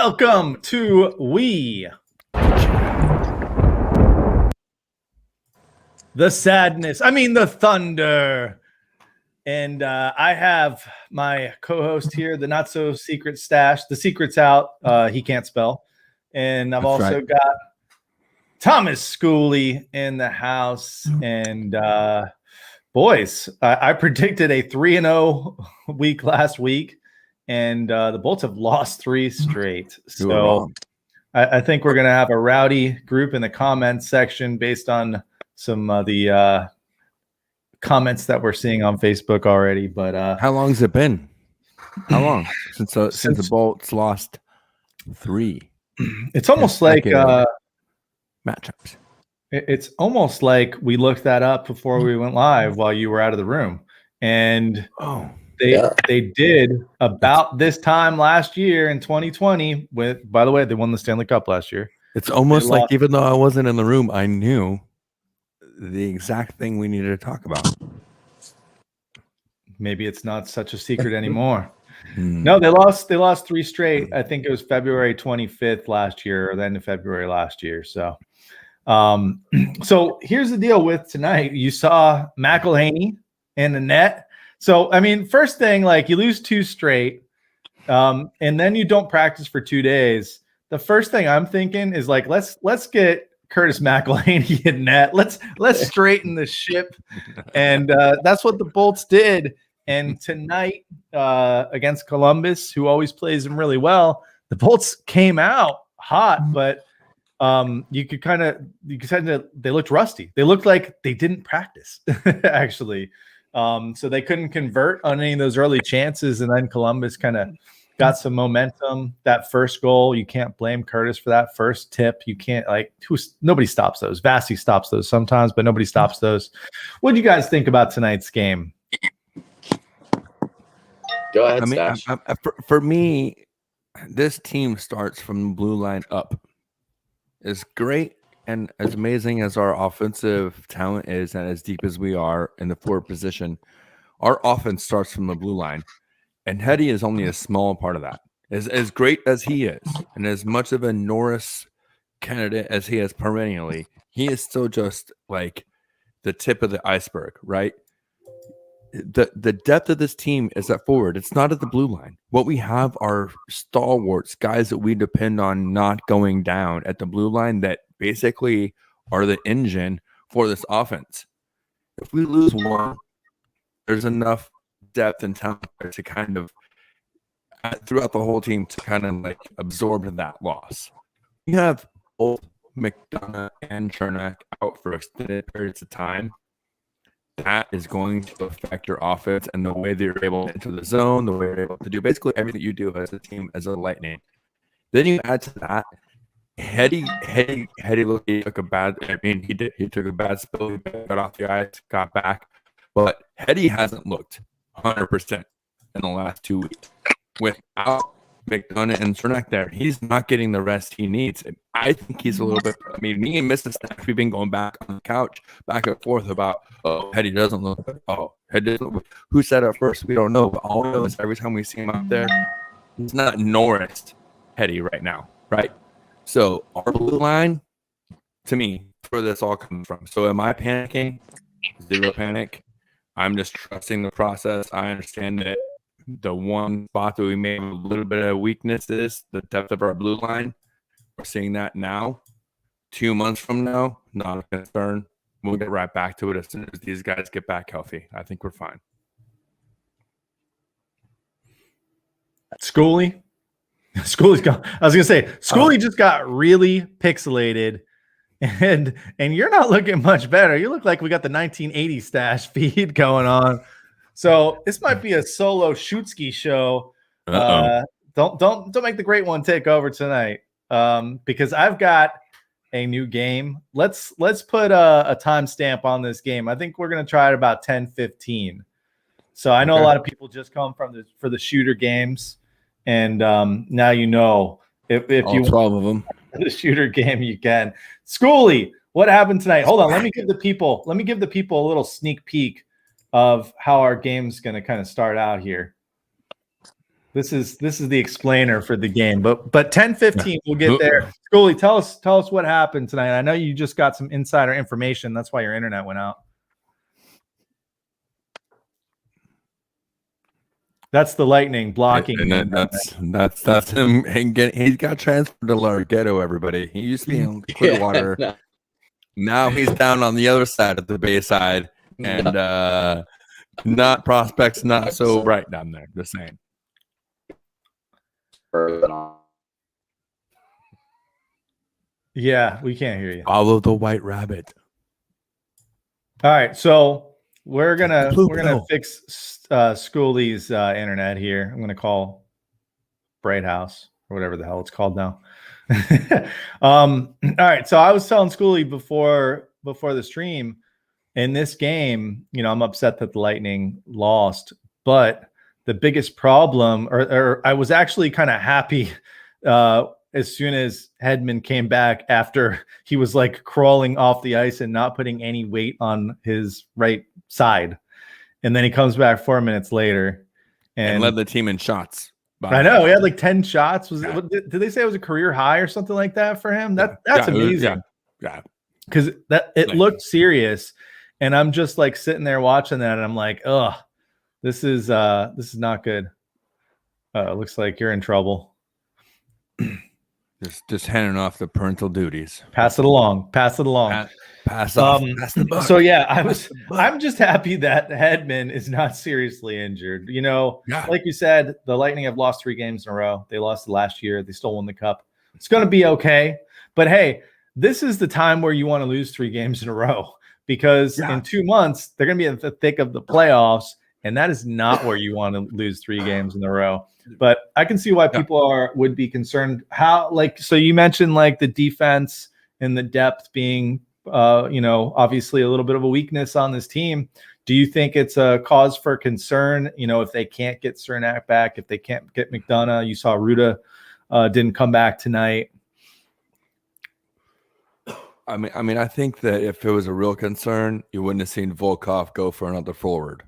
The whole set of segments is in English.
Welcome to the sadness. The thunder. And I have my co-host here, the not so secret stash. The secret's out. He can't spell. And I've also got Thomas Schooley in the house. And boys, I predicted a 3-0 week last week. And the Bolts have lost 3 straight. So I think we're going to have a rowdy group in the comments section based on some of the comments that we're seeing on Facebook already. But how long has it been? How long since the Bolts lost 3? It's almost like matchups. It's almost like we looked that up before we went live while you were out of the room, and They did about this time last year in 2020 by the way, they won the Stanley Cup last year. It's almost like even though I wasn't in the room, I knew the exact thing we needed to talk about. Maybe it's not such a secret anymore. No, they lost 3 straight. I think it was February 25th last year or the end of February last year. So so here's the deal with tonight. You saw McElhaney in the net. So, first thing, you lose 2 straight, and then you don't practice for 2 days. The first thing I'm thinking is let's get Curtis McElhaney in net. Let's straighten the ship, and that's what the Bolts did. And tonight against Columbus, who always plays them really well, the Bolts came out hot, but you could kind of they looked rusty. They looked like they didn't practice actually. So they couldn't convert on any of those early chances, and then Columbus kind of got some momentum. That first goal, you can't blame Curtis for that first tip. You can't nobody stops those. Vasi stops those sometimes, but nobody stops those. What do you guys think about tonight's game? Go ahead, Stash. For me, this team starts from the blue line up. It's great. And as amazing as our offensive talent is and as deep as we are in the forward position, our offense starts from the blue line. And Hetty is only a small part of that. As great as he is, and as much of a Norris candidate as he is perennially, he is still just like the tip of the iceberg, right? The depth of this team is at forward. It's not at the blue line. What we have are stalwarts, guys that we depend on not going down at the blue line that basically are the engine for this offense. If we lose one, there's enough depth and talent to kind of throughout the whole team to kind of absorb that loss. We have both McDonough and Chernak out for extended periods of time. That is going to affect your offense and the way that you're able to enter the zone, the way you're able to do basically everything you do as a team, as a Lightning. Then you add to that, Hetty looked, he took a bad, he took a bad spill, he got off the ice, got back, but Hetty hasn't looked 100% in the last 2 weeks. Without McDonough and Cernak there, he's not getting the rest he needs. And I think he's a little bit, me and Mrs. Stack, we've been going back on the couch, back and forth about, Hetty doesn't look good. Hetty doesn't look good. Who said it first? We don't know. But all we know is every time we see him out there, he's not Norris Hetty right now, right? So our blue line, to me, where this all comes from. So am I panicking? Zero panic. I'm just trusting the process. I understand that the one spot that we may have a little bit of weakness is the depth of our blue line. We're seeing that now. 2 months from now, not a concern. We'll get right back to it as soon as these guys get back healthy. I think we're fine. Schooley's gone. I was gonna say Schooley just got really pixelated, and you're not looking much better. You look like we got the 1980 stash feed going on. So this might be a solo Shootski show. Don't make the great one take over tonight. Because I've got a new game. Let's put a timestamp on this game. I think we're gonna try it about 10:15. So I know a lot of people just come for the shooter games. And now you know if all you 12 of them the shooter game you can. Schooley, what happened tonight? Hold on, let me give the people a little sneak peek of how our game's going to kind of start out here. This is the explainer for the game. But 10:15 we'll get there. Scully, tell us what happened tonight. I know you just got some insider information. That's why your internet went out. That's the Lightning blocking. And that's him. He's got transferred to Larghetto. Everybody, he used to be in Clearwater. No. Now he's down on the other side of the Bayside, and not prospects, not so bright down there. Just saying. Yeah, we can't hear you. Follow the White Rabbit. All right, so we're gonna fix Schooley's internet here. I'm gonna call Bright House or whatever the hell it's called now. All right, so I was telling Schooley before the stream, in this game, I'm upset that the Lightning lost, but the biggest problem, or I was actually kind of happy as soon as Hedman came back after he was like crawling off the ice and not putting any weight on his right side. And then he comes back 4 minutes later and led the team in shots. I know he had like 10 shots. Did they say it was a career high or something like that for him? That's amazing. Yeah. Because it looked serious. And I'm just like sitting there watching that and I'm like, ugh, this is not good. It looks like you're in trouble. Just handing off the parental duties. Pass it along. Pass off. Pass the buck. So yeah, I'm just happy that Hedman is not seriously injured. Like you said, the Lightning have lost 3 games in a row. They lost last year. They still won the cup. It's going to be okay. But hey, this is the time where you want to lose 3 games in a row because in 2 months they're going to be in the thick of the playoffs, and that is not where you want to lose 3 games in a row. But I can see why people would be concerned. So you mentioned like the defense and the depth being, obviously a little bit of a weakness on this team. Do you think it's a cause for concern? If they can't get Cernak back, if they can't get McDonough, you saw Ruda didn't come back tonight. I mean, I think that if it was a real concern, you wouldn't have seen Volkov go for another forward.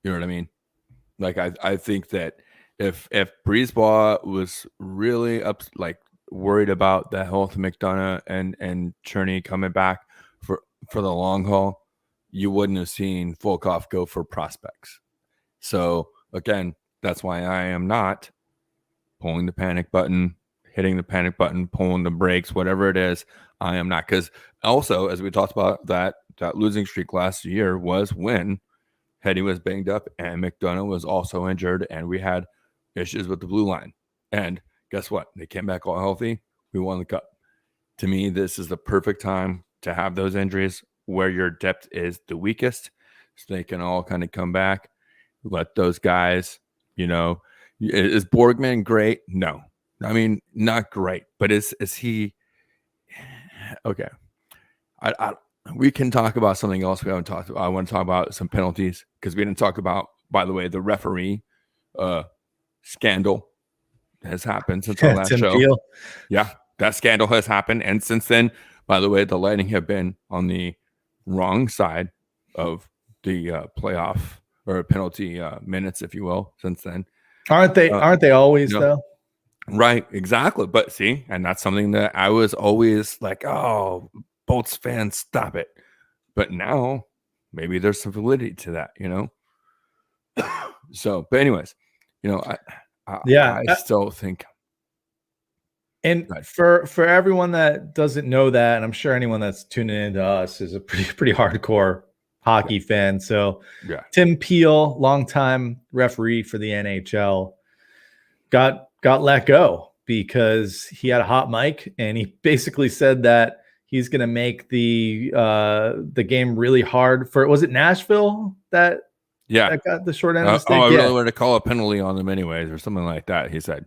You know what I mean? Like, I think that if Brisebois was really worried about the health of McDonough and Cherney coming back for the long haul, you wouldn't have seen Volkov go for prospects. So again, that's why I am not pulling the panic button, hitting the panic button, pulling the brakes, whatever it is. I am not, because also, as we talked about, that losing streak last year was when Hetty was banged up and McDonough was also injured, and we had issues with the blue line. And guess what? They came back all healthy. We won the cup. To me, this is the perfect time to have those injuries where your depth is the weakest, so they can all kind of come back. Let those guys, is Borgman great? No. I mean, not great, but is he okay? We can talk about something else we haven't talked about. I want to talk about some penalties because we didn't talk about, by the way, the referee scandal has happened since our last show. Peel. Yeah, that scandal has happened. And since then, by the way, the Lightning have been on the wrong side of the playoff or penalty minutes, if you will, since then. Aren't they always, though? Right, exactly. But see, and that's something that I was always like, oh, Bolts fans, stop it. But now maybe there's some validity to that, So, but anyways, I still think. And for everyone that doesn't know that, and I'm sure anyone that's tuning into us is a pretty hardcore hockey fan. So Tim Peel, longtime referee for the NHL, got let go because he had a hot mic, and he basically said that he's going to make the game really hard for. Was it Nashville that got the short end of the stick? I really wanted to call a penalty on them anyways, or something like that. He said,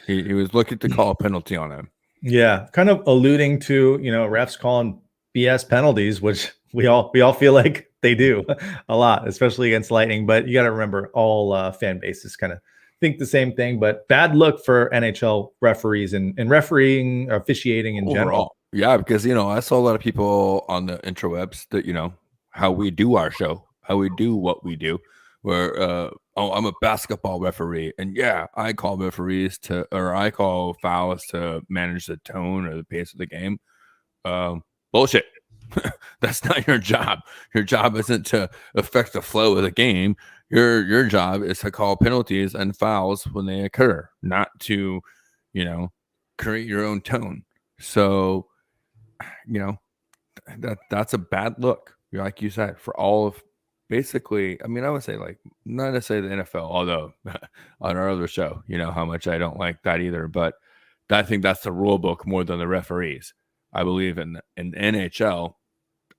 he was looking to call a penalty on him. Yeah, kind of alluding to refs calling BS penalties, which we all feel like they do a lot, especially against Lightning. But you got to remember, all fan bases kind of think the same thing. But bad look for NHL referees and refereeing, officiating in general. Yeah, because I saw a lot of people on the intrawebs that how we do our show, how we do what we do. where I'm a basketball referee, and yeah, I call I call fouls to manage the tone or the pace of the game. Bullshit. That's not your job. Your job isn't to affect the flow of the game. Your job is to call penalties and fouls when they occur, not to, create your own tone. So, that's a bad look. Like you said, for all of basically, I mean, I would say like not necessarily the NFL, although on our other show, how much I don't like that either. But I think that's the rule book more than the referees. I believe in NHL,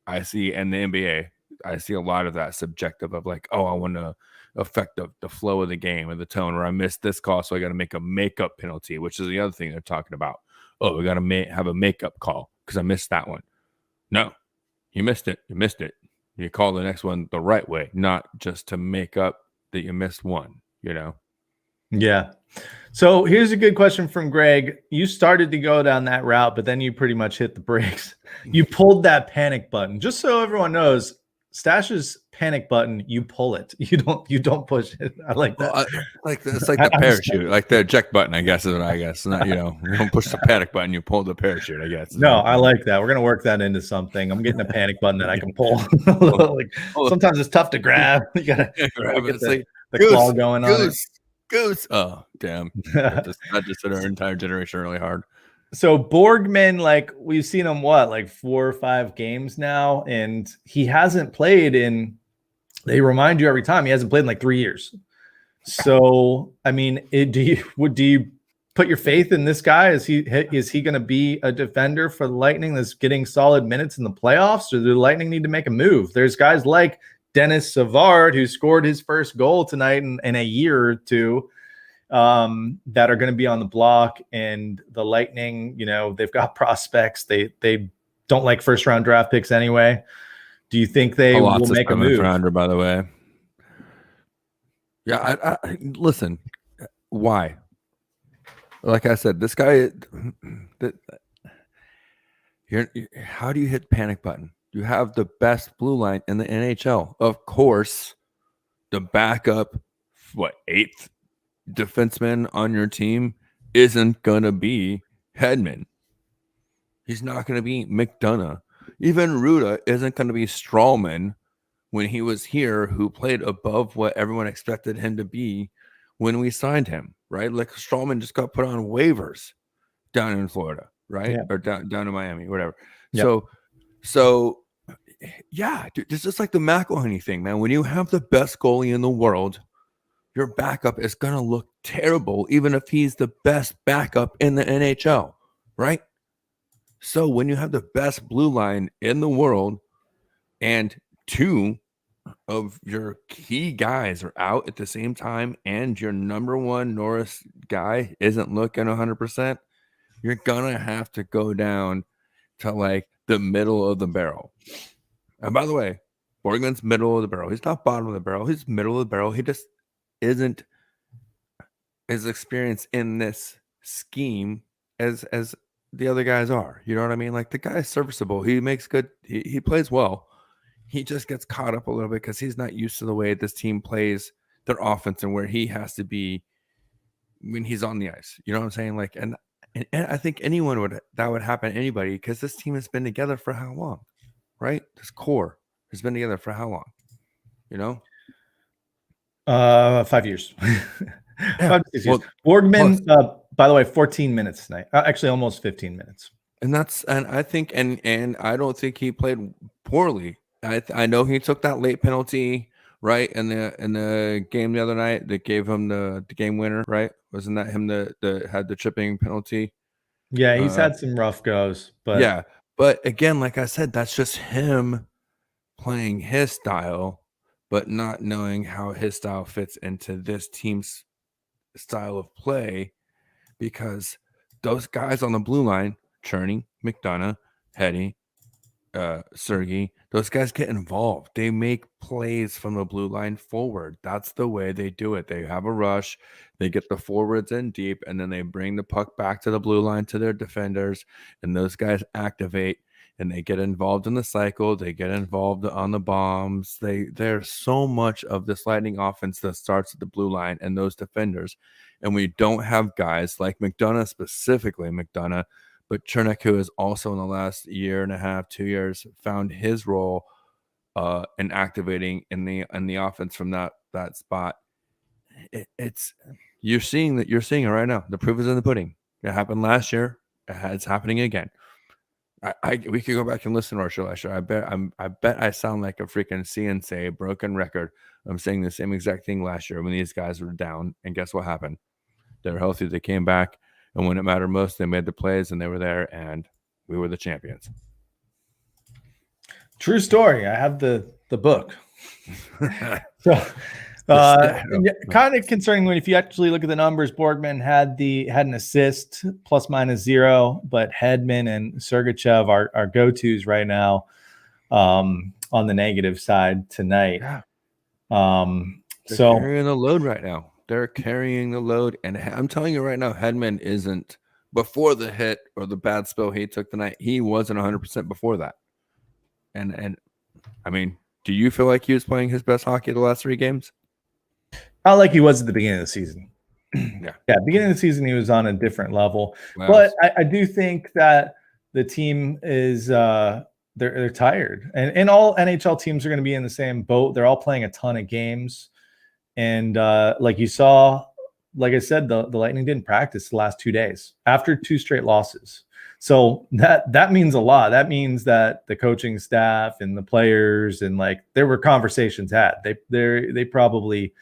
I see, and the NBA, I see a lot of that subjective of like, oh, I want to affect the flow of the game or the tone, or I missed this call, so I got to make a makeup penalty, which is the other thing they're talking about. Oh, we got to have a makeup call because I missed that one. No, you missed it. You missed it. You call the next one the right way, not just to make up that you missed one, Yeah. So here's a good question from Greg. You started to go down that route, but then you pretty much hit the brakes. You pulled that panic button. Just so everyone knows, Stash's panic button, you pull it. You don't push it. I like that. Well, it's like the parachute, like the eject button, I guess is what I guess. Not, you don't push the panic button, you pull the parachute, I guess. No, I like that. We're gonna work that into something. I'm getting a panic button that I can pull. Like sometimes it's tough to grab. You gotta get the claw going on it. Goose. Oh, damn. That just hit our entire generation really hard. So Borgman, like we've seen him 4 or 5 games now, and he hasn't played in. They remind you every time he hasn't played in like 3 years. So I mean, do you put your faith in this guy? Is he going to be a defender for the Lightning that's getting solid minutes in the playoffs, or do the Lightning need to make a move? There's guys like Dennis Savard, who scored his first goal tonight in a year or two, that are going to be on the block. And the Lightning, they've got prospects. They don't like first round draft picks anyway. Do you think they will make a move? Rounder, by the way. Yeah, I listen. Why? Like I said, this guy. How do you hit panic button? You have the best blue line in the NHL. Of course, the backup, 8th defenseman on your team isn't going to be Hedman. He's not going to be McDonough. Even Ruda isn't going to be Strawman when he was here, who played above what everyone expected him to be when we signed him, right? Like Strawman just got put on waivers down in Florida, right? Yeah. Or down in Miami, whatever. Yep. So yeah, dude, it's just like the McElhinney thing, man. When you have the best goalie in the world, your backup is going to look terrible, even if he's the best backup in the NHL, right? So when you have the best blue line in the world and 2 of your key guys are out at the same time and your number 1 Norris guy isn't looking 100%, you're going to have to go down to like the middle of the barrel. And by the way, Borgman's middle of the barrel. He's not bottom of the barrel. He's middle of the barrel. He just isn't as experienced in this scheme as the other guys are. You know what I mean? Like the guy's serviceable. He makes good. He plays well. He just gets caught up a little bit because he's not used to the way this team plays their offense and where he has to be when he's on the ice. You know what I'm saying? Like, and I think that would happen to anybody because this team has been together for how long, right? This core has been together for how long? 5 years. 5 to 6 years. Borgman, by the way, 14 minutes tonight. Actually, almost 15 minutes. And I think, and I don't think he played poorly. I know he took that late penalty, right, in the game the other night that gave him the game winner, right? Wasn't that him that had the chipping penalty? Yeah, he's had some rough goes, but yeah. But again, like I said, that's just him playing his style, but not knowing how his style fits into this team's style of play, because those guys on the blue line, Cherney, McDonough, Hetty, Sergey, those guys get involved. They make plays from the blue line forward. That's the way they do it. They have a rush, they get the forwards in deep, and then they bring the puck back to the blue line to their defenders, and those guys activate and they get involved in the cycle. They get involved on the bombs. There's so much of this Lightning offense that starts at the blue line and those defenders. And we don't have guys like McDonough, specifically McDonough, but Chernak, who has also in the last year and a half, 2 years, found his role in activating in the offense from that spot. It's you're seeing it right now. The proof is in the pudding. It happened last year. It's happening again. We could go back and listen to our show last year. I bet I sound like a freaking CNC, a broken record. I'm saying the same exact thing last year when these guys were down, and guess what happened? They were healthy. They came back, and when it mattered most, they made the plays, and they were there, and we were the champions. True story. I have the book. So. Kind of concerning when if you actually look at the numbers, Borgman had an assist ±0, but Hedman and Sergachev are go-tos right now on the negative side tonight. Yeah. They're carrying the load right now. They're carrying the load, and I'm telling you right now, Hedman isn't before the hit or the bad spell he took tonight. He wasn't 100% before that, and I mean, do you feel like he was playing his best hockey the last 3 games? Not like he was at the beginning of the season. Yeah, beginning of the season, he was on a different level. Wow. But I do think that the team is they're tired. And all NHL teams are going to be in the same boat. They're all playing a ton of games. And like you saw, like I said, the Lightning didn't practice the last 2 days after 2 straight losses. So that means a lot. That means that the coaching staff and the players and like there were conversations had. They probably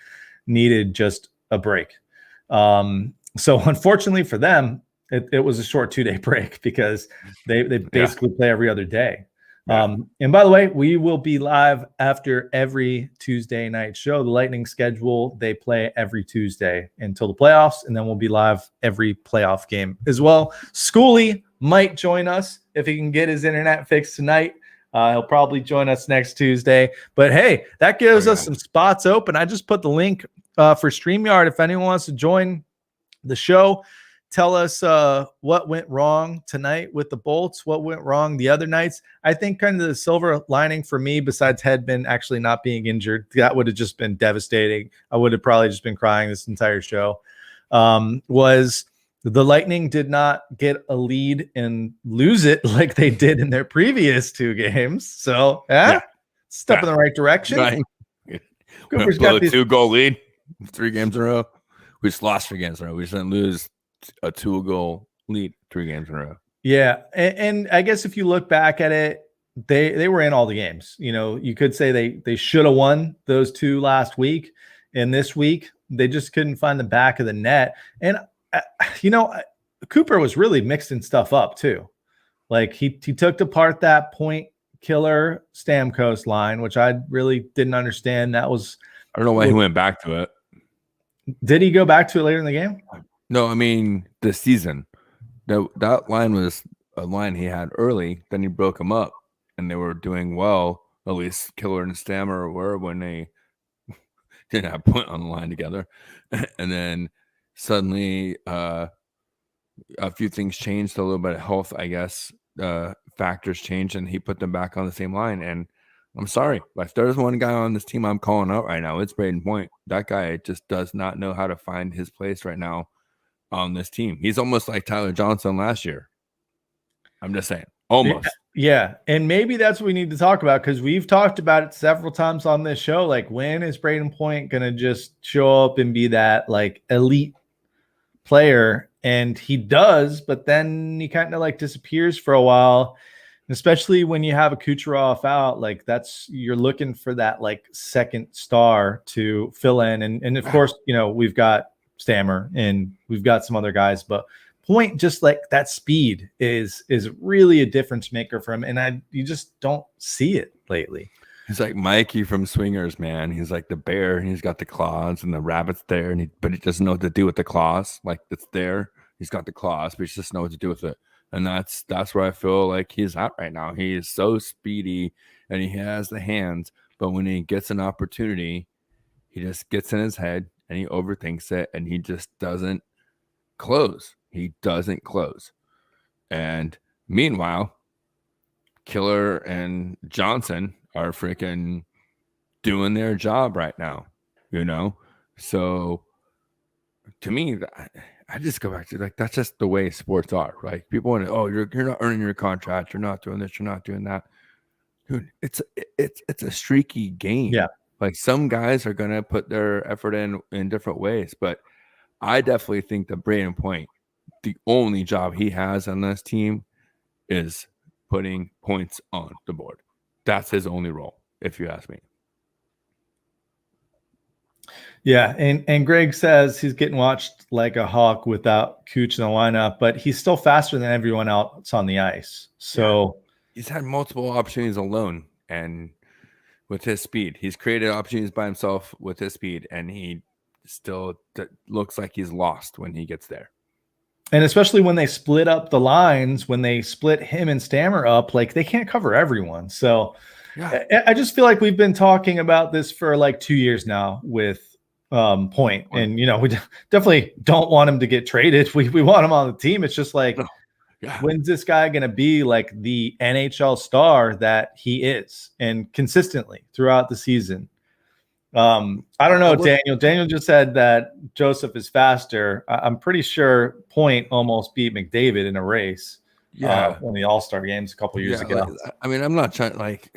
needed just a break. So unfortunately for them, it was a short 2-day break because they basically play every other day. Yeah. And by the way, we will be live after every Tuesday night show. The Lightning schedule, they play every Tuesday until the playoffs, and then we'll be live every playoff game as well. Schoolie might join us if he can get his internet fixed tonight. He'll probably join us next Tuesday. But hey, that gives us some spots open. I just put the link for StreamYard. If anyone wants to join the show, tell us what went wrong tonight with the Bolts, what went wrong the other nights. I think kind of the silver lining for me, besides Hedman actually not being injured, that would have just been devastating. I would have probably just been crying this entire show, was the Lightning did not get a lead and lose it like they did in their previous 2 games. So, step in the right direction. Right. Cooper's got a 2-goal lead 3 games in a row. We just lost 3 games in a row. We just didn't lose a 2-goal lead 3 games in a row. Yeah, and I guess if you look back at it, they were in all the games. You know, you could say they should have won those 2 last week, and this week they just couldn't find the back of the net. And Cooper was really mixing stuff up too. Like he took apart that point killer Stamkos line, which I really didn't understand. I don't know why he went back to it. Did he go back to it later in the game? No, I mean this season. That line was a line he had early. Then he broke them up, and they were doing well. At least Killer and Stammer were when they didn't have point on the line together. And then suddenly a few things changed. A little bit of health, I guess, factors changed, and he put them back on the same line. And I'm sorry, if there's one guy on this team I'm calling out right now, it's Braden Point. That guy just does not know how to find his place right now on this team. He's almost like Tyler Johnson last year. I'm just saying, almost. Yeah, and maybe that's what we need to talk about, because we've talked about it several times on this show. Like, when is Braden Point going to just show up and be that like elite player? And he does, but then he kind of like disappears for a while. Especially when you have a Kucherov out, like you're looking for that like second star to fill in. And of course, we've got Stammer and we've got some other guys, but Point, just like that speed is really a difference maker for him. And you just don't see it lately. He's like Mikey from Swingers, man. He's like the bear, and he's got the claws, and the rabbit's there, but he doesn't know what to do with the claws. Like, it's there. He's got the claws, but he just doesn't know what to do with it. And that's where I feel like he's at right now. He is so speedy, and he has the hands, but when he gets an opportunity, he just gets in his head, and he overthinks it, and he just doesn't close. He doesn't close. And meanwhile, Killer and Johnson are freaking doing their job right now, So to me, I just go back to like that's just the way sports are. Like people want to, oh, you're not earning your contract, you're not doing this, you're not doing that. Dude, it's a streaky game. Yeah. Like some guys are gonna put their effort in different ways, but I definitely think that Braden Point, the only job he has on this team is putting points on the board. That's his only role, if you ask me. Yeah, and Greg says he's getting watched like a hawk without Cooch in the lineup, but he's still faster than everyone else on the ice. So he's had multiple opportunities alone, and with his speed, he's created opportunities by himself with his speed, and he still looks like he's lost when he gets there. And especially when they split up the lines, when they split him and Stammer up, like they can't cover everyone. So I just feel like we've been talking about this for like 2 years now with Point. And, we definitely don't want him to get traded. We want him on the team. It's just like, when's this guy going to be like the NHL star that he is and consistently throughout the season? I don't know, Daniel. Daniel just said that Joseph is faster. I'm pretty sure Point almost beat McDavid in a race. In the All-Star games a couple years ago. I mean, I'm not trying like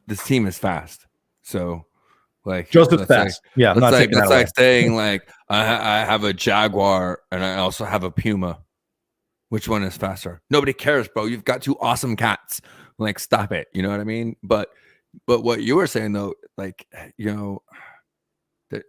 this team is fast. So like Joseph's fast. I'm not taking that away. Like saying like I have a Jaguar and I also have a Puma. Which one is faster? Nobody cares, bro. You've got two awesome cats. Like, stop it. You know what I mean? But what you were saying though, like, that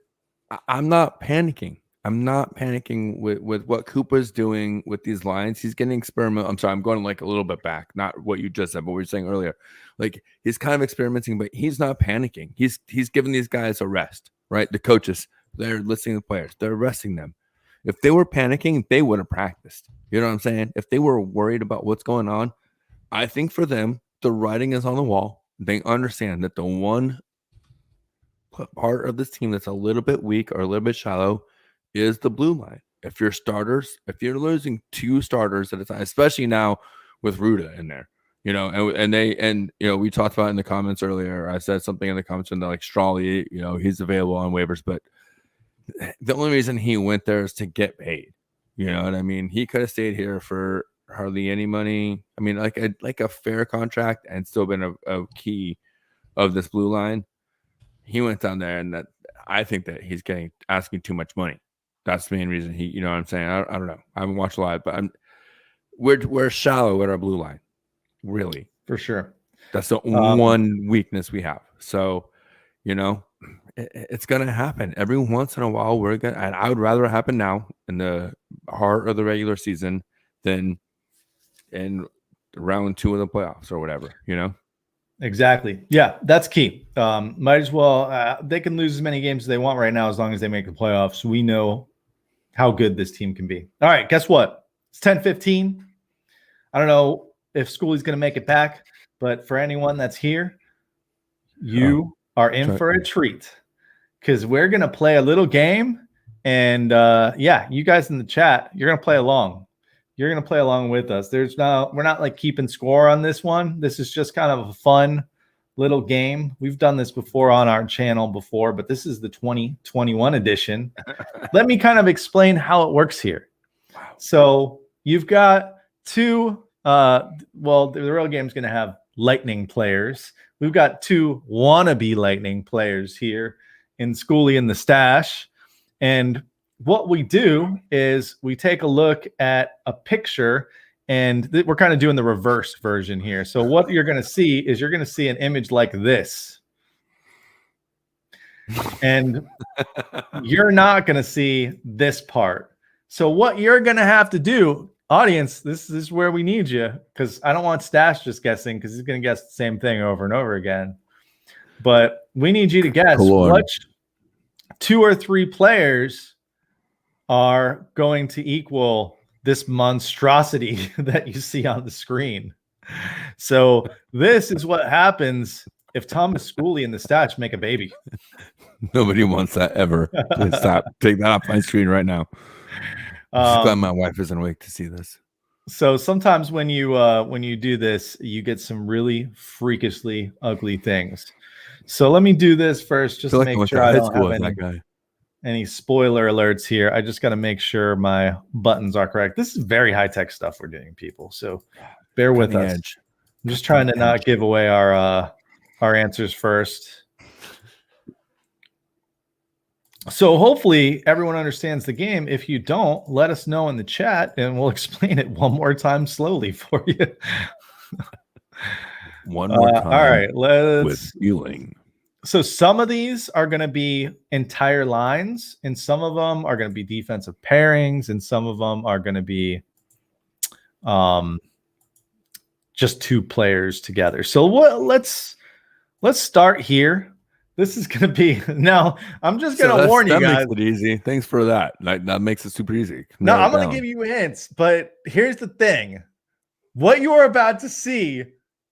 I'm not panicking. I'm not panicking with what Koopa's doing with these lines. He's getting experimental. I'm sorry, I'm going like a little bit back, not what you just said, but what we were saying earlier. Like he's kind of experimenting, but he's not panicking. He's giving these guys a rest, right? The coaches, they're listening to the players, they're resting them. If they were panicking, they would have practiced. You know what I'm saying? If they were worried about what's going on, I think for them, the writing is on the wall. They understand that the one part of this team that's a little bit weak or a little bit shallow is the blue line. If you're losing two starters at a time, especially now with Ruda in there, we talked about in the comments earlier. I said something in the comments when they're like Strawley, he's available on waivers, but the only reason he went there is to get paid. You know what I mean? He could have stayed here for hardly any money. I mean, like a fair contract and still been a key of this blue line. He went down there, and that I think that he's asking too much money. That's the main reason he. You know what I'm saying? I don't know. I haven't watched a lot, but we're shallow with our blue line, really, for sure. That's the one weakness we have. So, it's gonna happen every once in a while. And I would rather it happen now in the heart of the regular season than in round 2 of the playoffs or whatever. Exactly. Yeah, that's key. Might as well. They can lose as many games as they want right now as long as they make the playoffs. We know how good this team can be. All right, guess what? It's 10:15. I don't know if Schooley's going to make it back, but for anyone that's here, you are in for a treat because we're going to play a little game. And you guys in the chat, you're going to play along. You're going to play along with us. We're not like keeping score on this one. This is just kind of a fun little game. We've done this before on our channel before, but this is the 2021 edition. Let me kind of explain how it works here. Wow. So you've got two, the real game is going to have Lightning players. We've got two wannabe Lightning players here in Schooley in the Stash. And what we do is we take a look at a picture, and we're kind of doing the reverse version here. So what you're going to see is you're going to see an image like this. And you're not going to see this part. So what you're going to have to do, audience, this is where we need you, because I don't want Stash just guessing, because he's going to guess the same thing over and over again. But we need you to guess which 2 or 3 players are going to equal this monstrosity that you see on the screen. So this is what happens if Thomas Schooley and the Stash make a baby. Nobody wants that ever. Please stop. Take that off my screen right now. I'm just glad my wife isn't awake to see this. So sometimes when you do this, you get some really freakishly ugly things. So let me do this first, just to I make went sure to I high don't school have with that guy. any spoiler alerts here. I just got to make sure my buttons are correct. This is very high tech stuff we're doing, people. So bear with Cutting us. edge. I'm just trying to not give away our answers first. So hopefully everyone understands the game. If you don't, let us know in the chat and we'll explain it one more time slowly for you. One more time. All right, let's with feeling. So some of these are going to be entire lines, and some of them are going to be defensive pairings, and some of them are going to be just two players together. So let's start here. This is going to be now. I'm just going to warn you guys. That makes it easy. Thanks for that. That makes it super easy. No, I'm going to give you hints, but here's the thing: what you are about to see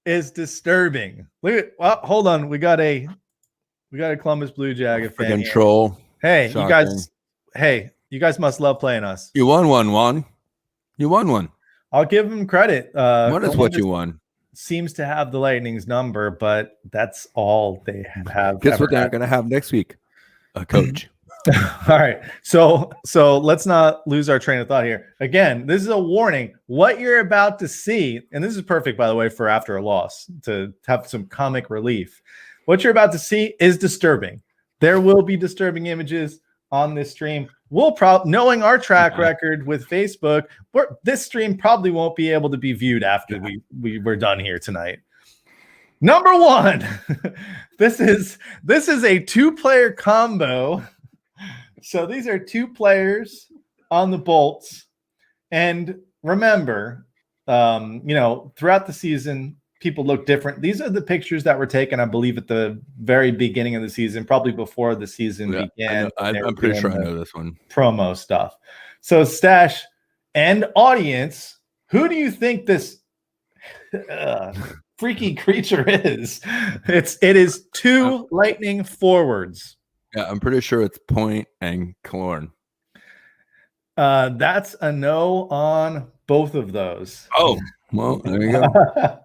is disturbing. Look at. Well, hold on. We got a Columbus Blue Jacket fan. Control. Hey, shocking. You guys. Hey, you guys must love playing us. You won one, Juan. You won one. I'll give him credit. What is what you won? Seems to have the Lightning's number, but that's all they have. Guess what they're going to have next week? A coach. All right. So let's not lose our train of thought here. Again, this is a warning. What you're about to see, and this is perfect, by the way, for after a loss to have some comic relief. What you're about to see is disturbing. There will be disturbing images on this stream. We'll probably, knowing our track record with Facebook, this stream probably won't be able to be viewed after we're done here tonight. Number one, this is a two-player combo. So these are two players on the Bolts. And remember, throughout the season, people look different. These are the pictures that were taken, I believe, at the very beginning of the season, probably before the season began. I'm pretty sure I know this one. Promo stuff. So Stash and audience, who do you think this freaky creature is? It is two Lightning forwards. Yeah, I'm pretty sure it's Point and Corn. That's a no on both of those. Oh, well, there you go.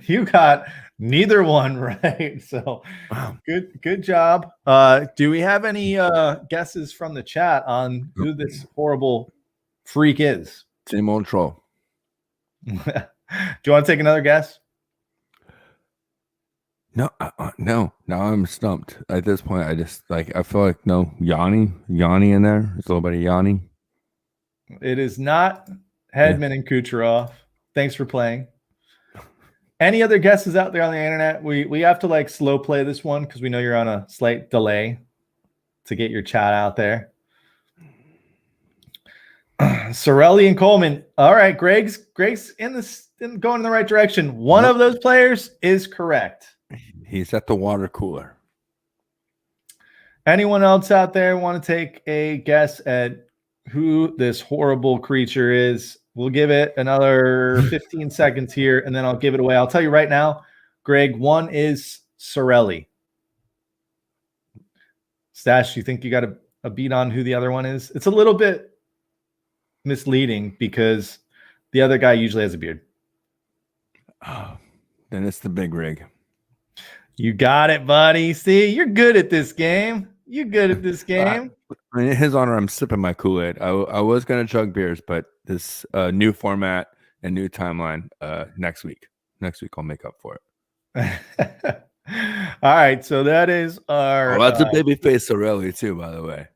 You got neither one right. So wow. Good job. Do we have any guesses from the chat on who this horrible freak is? Same old troll. Do you want to take another guess? No, no. Now I'm stumped. At this point, I feel like no Yanni in there. There's a little bit of Yanni. It is not Hedman and Kucherov. Thanks for playing. Any other guesses out there on the internet? We have to slow play this one because we know you're on a slight delay to get your chat out there. Sorelli and Coleman. All right, Greg's going in the right direction. One of those players is correct. He's at the water cooler. Anyone else out there want to take a guess at who this horrible creature is? We'll give it another 15 seconds here, and then I'll give it away. I'll tell you right now, Greg, one is Sorelli. Stash, you think you got a beat on who the other one is? It's a little bit misleading because the other guy usually has a beard. Oh, then it's the big rig. You got it, buddy. See, you're good at this game. You're good at this game. In his honor, I'm sipping my Kool-Aid. I was going to chug beers, but this new format and new timeline next week. Next week, I'll make up for it. All right. So that is our... Oh, that's a babyface Sorelli, too, by the way.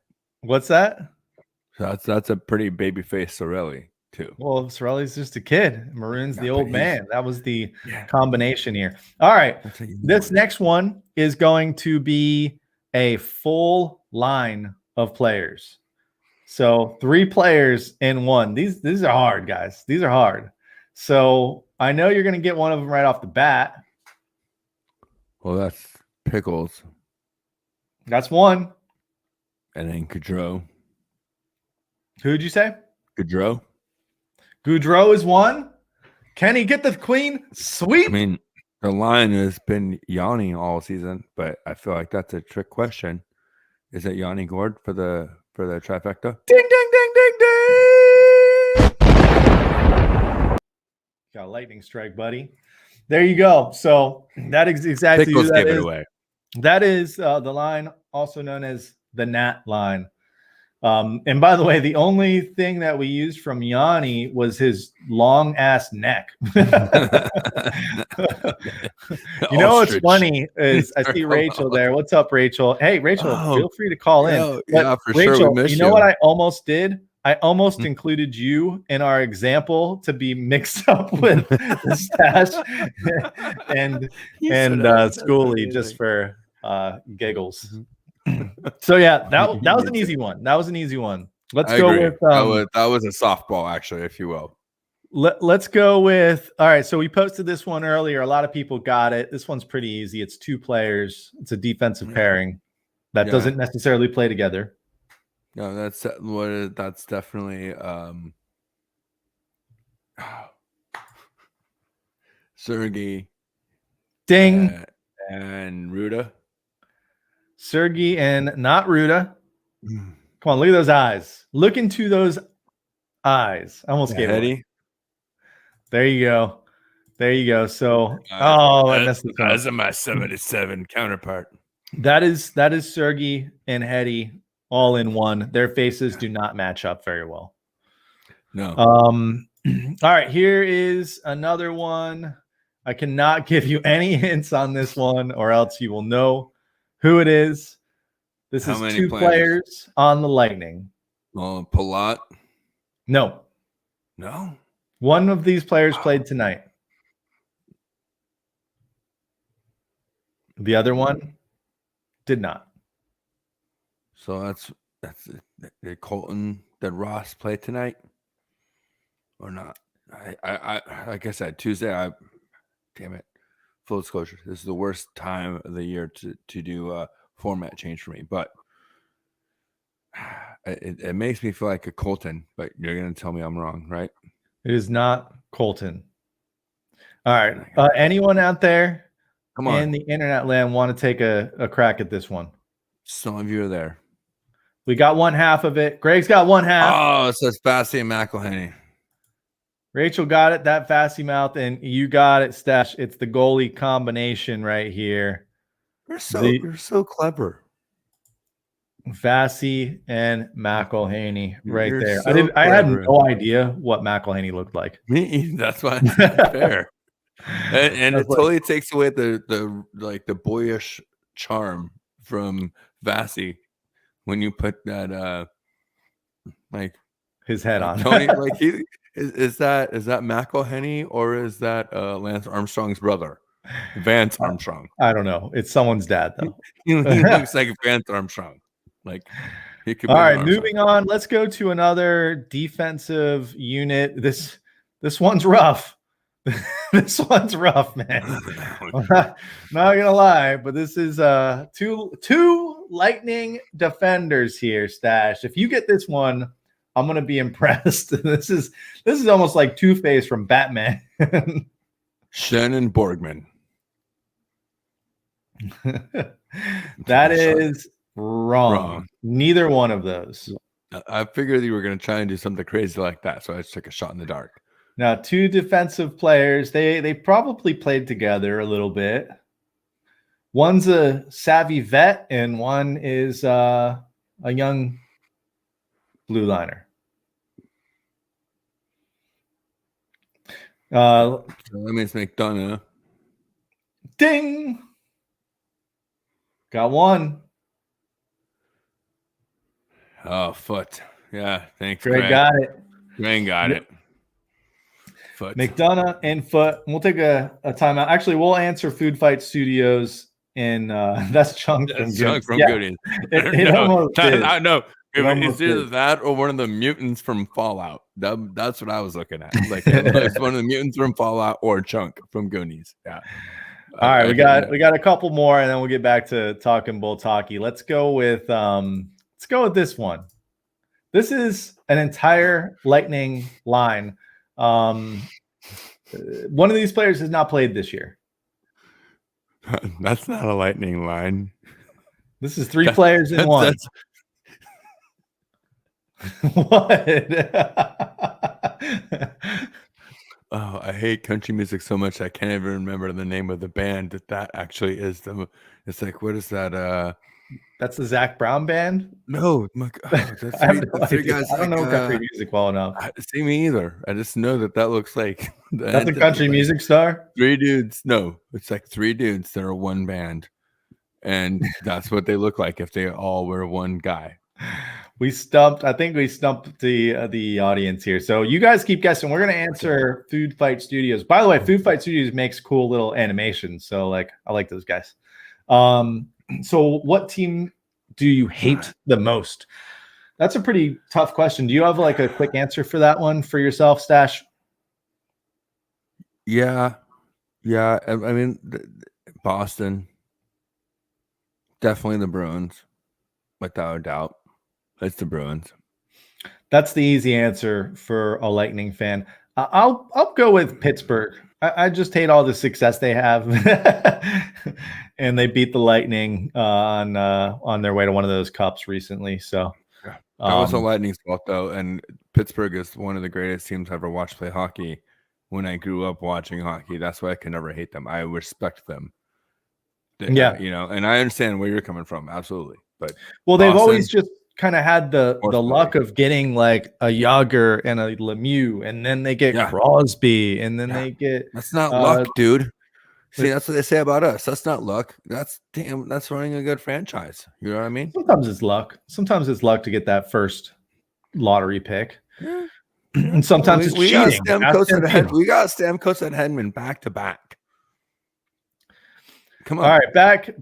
What's that? That's a pretty babyface Sorelli, too. Well, Sorelli's just a kid. Maroon's the old man. That was the combination here. All right. This next one is going to be a full line of players. So 3 players in one. These are hard, guys. These are hard. So I know you're going to get one of them right off the bat. Well, that's Pickles. That's one. And then Gaudreau. Who'd you say? Gaudreau. Gaudreau is one. Can he get the queen sweep? I mean, the line has been Yanni all season, but I feel like that's a trick question. Is it Yanni Gord for the trifecta? Ding, ding, ding, ding, ding. Got a lightning strike, buddy. There you go. So that is exactly Pickles who that gave it is. away. That is the line, also known as the Nat line. And by the way, the only thing that we used from Yanni was his long ass neck. You know what's funny is I see Rachel there. What's up, Rachel? Hey, Rachel, feel free to call in. Yeah, for Rachel, sure. We miss you know what I almost did? I almost included you in our example to be mixed up with the Stash and Schoolie just for giggles. So yeah, that was an easy one. That was an easy one. Let's go with that was a softball, actually, if you will. Let's go with all right. So we posted this one earlier. A lot of people got it. This one's pretty easy. It's two players. It's a defensive pairing that doesn't necessarily play together. No, that's definitely Sergey. Ding. And Ruda. Sergey and not Ruda. Come on, look at those eyes. Look into those eyes. I almost gave it. There you go. There you go. So, I messed this up. As my 77 counterpart. That is Sergey and Hetty all in one. Their faces do not match up very well. No. All right, here is another one. I cannot give you any hints on this one, or else you will know who it is. This is two players on the Lightning. Palat? No. One of these players played tonight. The other one did not. So that's did Colton, did Ross play tonight or not? I like I said, Tuesday. Damn it. Full disclosure, this is the worst time of the year to do a format change for me, but it makes me feel like a Colton, but you're going to tell me I'm wrong, right? It is not Colton. All right. Anyone out there in the internet land want to take a crack at this one? Some of you are there. We got one half of it. Greg's got one half. Oh, it says Fassi and McElhenney. Rachel got it, that Fassi mouth, and you got it, Stash. It's the goalie combination right here. You're so clever. Fassi and McElhenney right there. I had no idea what McElhenney looked like. Me, that's why it's fair. And it totally takes away the boyish charm from Fassi when you put that his head on. Tony, is that McElhenney or is that Lance Armstrong's brother, Vance Armstrong? I don't know. It's someone's dad though. He looks like Vance Armstrong. Like he could. All right, moving on. Let's go to another defensive unit. This one's rough. This one's rough, man. I'm not gonna lie, but this is two Lightning defenders here, Stash. If you get this one, I'm gonna be impressed. This is almost like Two-Face from Batman. Shannon Borgman. That is wrong. Neither one of those. I figured you were gonna try and do something crazy like that, so I just took a shot in the dark. Now, two defensive players. They probably played together a little bit. One's a savvy vet, and one is a young blue liner. So that means McDonough. Ding! Got one. Oh, Foot. Yeah, thanks. Greg got it. Greg got it. Foot. McDonough and Foot. We'll take a timeout. Actually, we'll answer Food Fight Studios, and that's Chunk from Goonies. I know. It's either that or one of the mutants from Fallout. That's what I was looking at. Like it's one of the mutants from Fallout or Chunk from Goonies. Yeah. All right, we got a couple more, and then we'll get back to talking Bull Talkie. Let's go with this one. This is an entire Lightning line. One of these players has not played this year. That's not a Lightning line. This is three players in one. What? Oh, I hate country music so much I can't even remember the name of the band that actually is them. It's like, what is that? That's the Zac Brown Band. No, my God, the I have three no the three idea. guys I don't like know country music well enough. see me either. I just know that looks like the That's a entity, country like music star. three dudes. No, it's like three dudes that are one band, and that's what they look like if they all were one guy. I think we stumped the audience here. So you guys keep guessing. We're gonna answer Food Fight Studios. By the way, Food Fight Studios makes cool little animations. So like I like those guys. So what team do you hate the most? That's a pretty tough question. Do you have like a quick answer for that one for yourself, Stash? Yeah. I mean, Boston, definitely the Bruins, without a doubt. It's the Bruins. That's the easy answer for a Lightning fan. I'll go with Pittsburgh. I just hate all the success they have, and they beat the Lightning on their way to one of those cups recently. So Yeah. That was the Lightning's fault, though, and Pittsburgh is one of the greatest teams I ever watched play hockey. When I grew up watching hockey, that's why I can never hate them. I respect them. Yeah, and I understand where you're coming from, absolutely. But well, they've always just kind of had the luck of getting like a Yager and a Lemieux, and then they get Crosby, and then they get that's not luck, dude. See, that's what they say about us. That's not luck. That's running a good franchise. You know what I mean? Sometimes it's luck. Sometimes it's luck to get that first lottery pick. Yeah. And sometimes it's cheating. We got Stamkos and Hedman back to back. Come on. All right,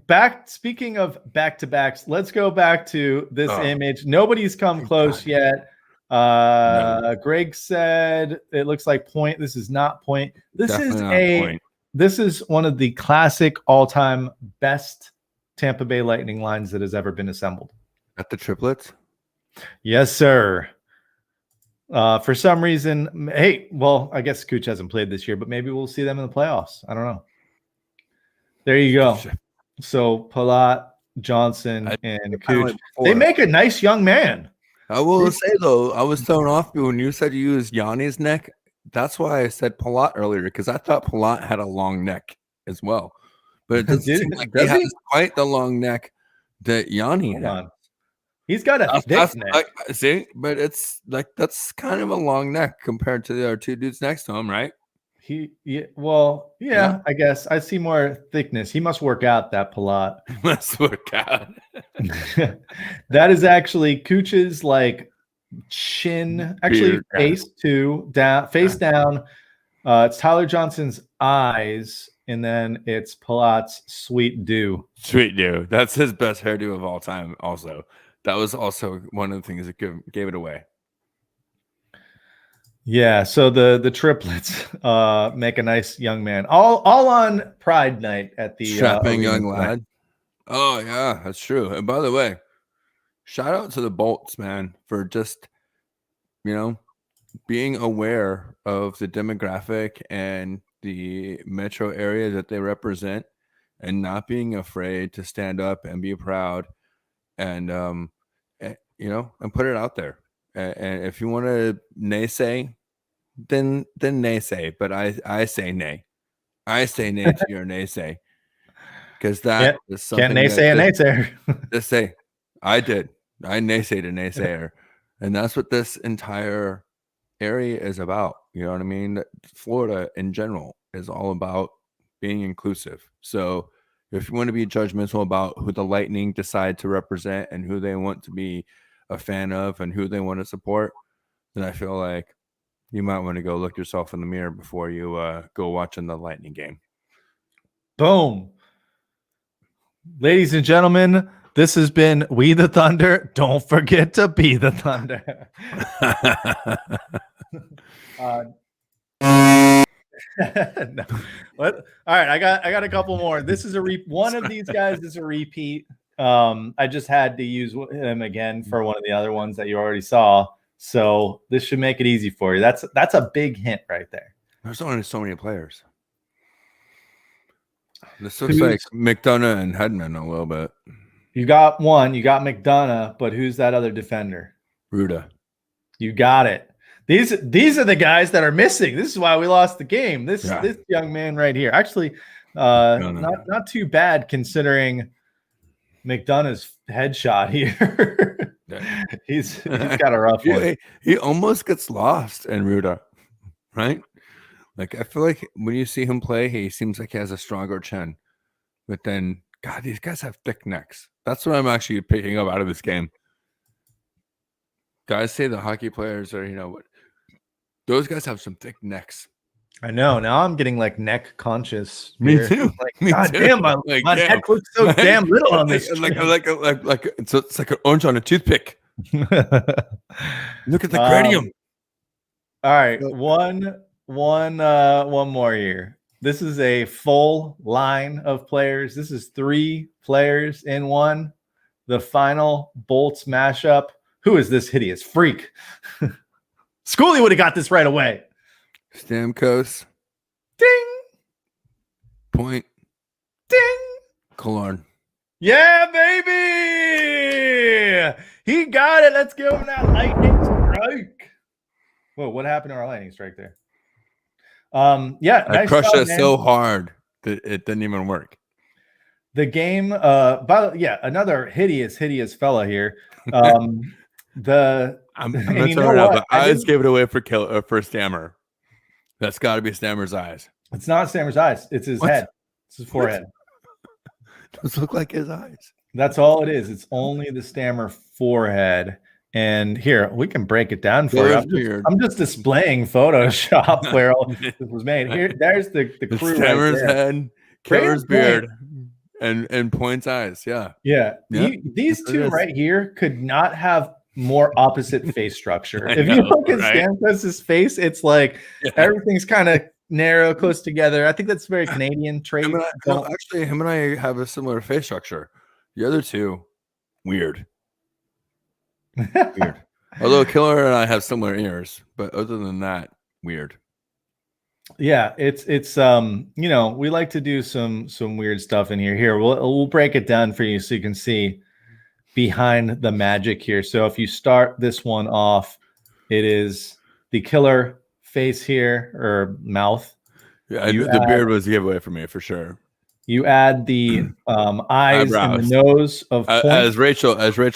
back. Speaking of back to backs, let's go back to this image. Nobody's come close yet. No. Greg said it looks like Point. This is not Point. This is one of the classic all-time best Tampa Bay Lightning lines that has ever been assembled. At the triplets? Yes, sir. For some reason, I guess Cooch hasn't played this year, but maybe we'll see them in the playoffs. I don't know. There you go. So Palat, Johnson, and Cooch. They make a nice young man. I will say, though, I was thrown off when you said you used Yanni's neck. That's why I said Palat earlier, because I thought Palat had a long neck as well. But it doesn't seem like he has quite the long neck that Yanni has. He's got a thick neck. See, but it's like that's kind of a long neck compared to the other two dudes next to him, right? I guess I see more thickness. He must work out, that Palat. He must work out. That is actually Cooch's like chin, actually face down. It's Tyler Johnson's eyes, and then it's Palat's Sweet Dew. Sweet Dew. That's his best hairdo of all time. Also, that was also one of the things that gave it away. Yeah, so the triplets make a nice young man. All on Pride Night at the strapping young lad. Oh yeah, that's true. And by the way, shout out to the Bolts, man, for just being aware of the demographic and the metro area that they represent, and not being afraid to stand up and be proud, and and put it out there. And if you want to naysay, then naysay. But I say nay. I say nay to your naysay, because that is something. Can't naysay a naysayer. Just say I did. I naysayed a naysayer, and that's what this entire area is about. You know what I mean? Florida in general is all about being inclusive. So if you want to be judgmental about who the Lightning decide to represent and who they want to be a fan of and who they want to support, then I feel like you might want to go look yourself in the mirror before you go watching the Lightning game. Boom. Ladies and gentlemen, this has been We the Thunder. Don't forget to be the Thunder. No. What? All right, I got a couple more. This is one of these guys is a repeat. I just had to use him again for one of the other ones that you already saw. So this should make it easy for you. That's a big hint right there. There's only so many players. This looks like McDonough and Hedman a little bit. You got one. You got McDonough, but who's that other defender? Ruda. You got it. These are the guys that are missing. This is why we lost the game. This young man right here. Actually, not too bad considering McDonough's headshot here. he's got a rough one. He almost gets lost in Ruda, right? Like I feel like when you see him play, he seems like he has a stronger chin. But then, God, these guys have thick necks. That's what I'm actually picking up out of this game. Guys say the hockey players are, what? Those guys have some thick necks. I know. Now I'm getting like neck conscious. Me too. Like, God damn, my neck looks so damn little on this. Like it's like an orange on a toothpick. Look at the cranium. All right, one more here. This is a full line of players. This is 3 players in one. The final Bolts mashup. Who is this hideous freak? Schooley would have got this right away. Stamkos. Ding. Point. Ding. Killorn. Yeah, baby. He got it. Let's give him that lightning strike. Whoa, what happened to our lightning strike there? Yeah. I crushed it so hard that it didn't even work. The game, another hideous fella here. I'm not but I just gave it away for Stammer. That's got to be Stammer's eyes. It's not Stammer's eyes. It's his head. It's his forehead. Those look like his eyes. That's all it is. It's only the Stammer forehead. And here, we can break it down for you. I'm just displaying Photoshop where all this was made. Here, there's the crew. Stammer's head, Killer's beard, and Point's eyes. Yeah. These two right here could not have more opposite face structure. If you look at Stamkos's face, it's like everything's kind of narrow, close together. I think that's a very Canadian trait. Actually, him and I have a similar face structure. The other two, weird. Weird. Although Killer and I have similar ears, but other than that, weird. Yeah, it's we like to do some weird stuff in here. Here, we'll break it down for you so you can see behind the magic here. So if you start this one off, it is the Killer face here or mouth. Yeah, the beard was a giveaway for me for sure. You add the eyes and the nose of Point. As Rachel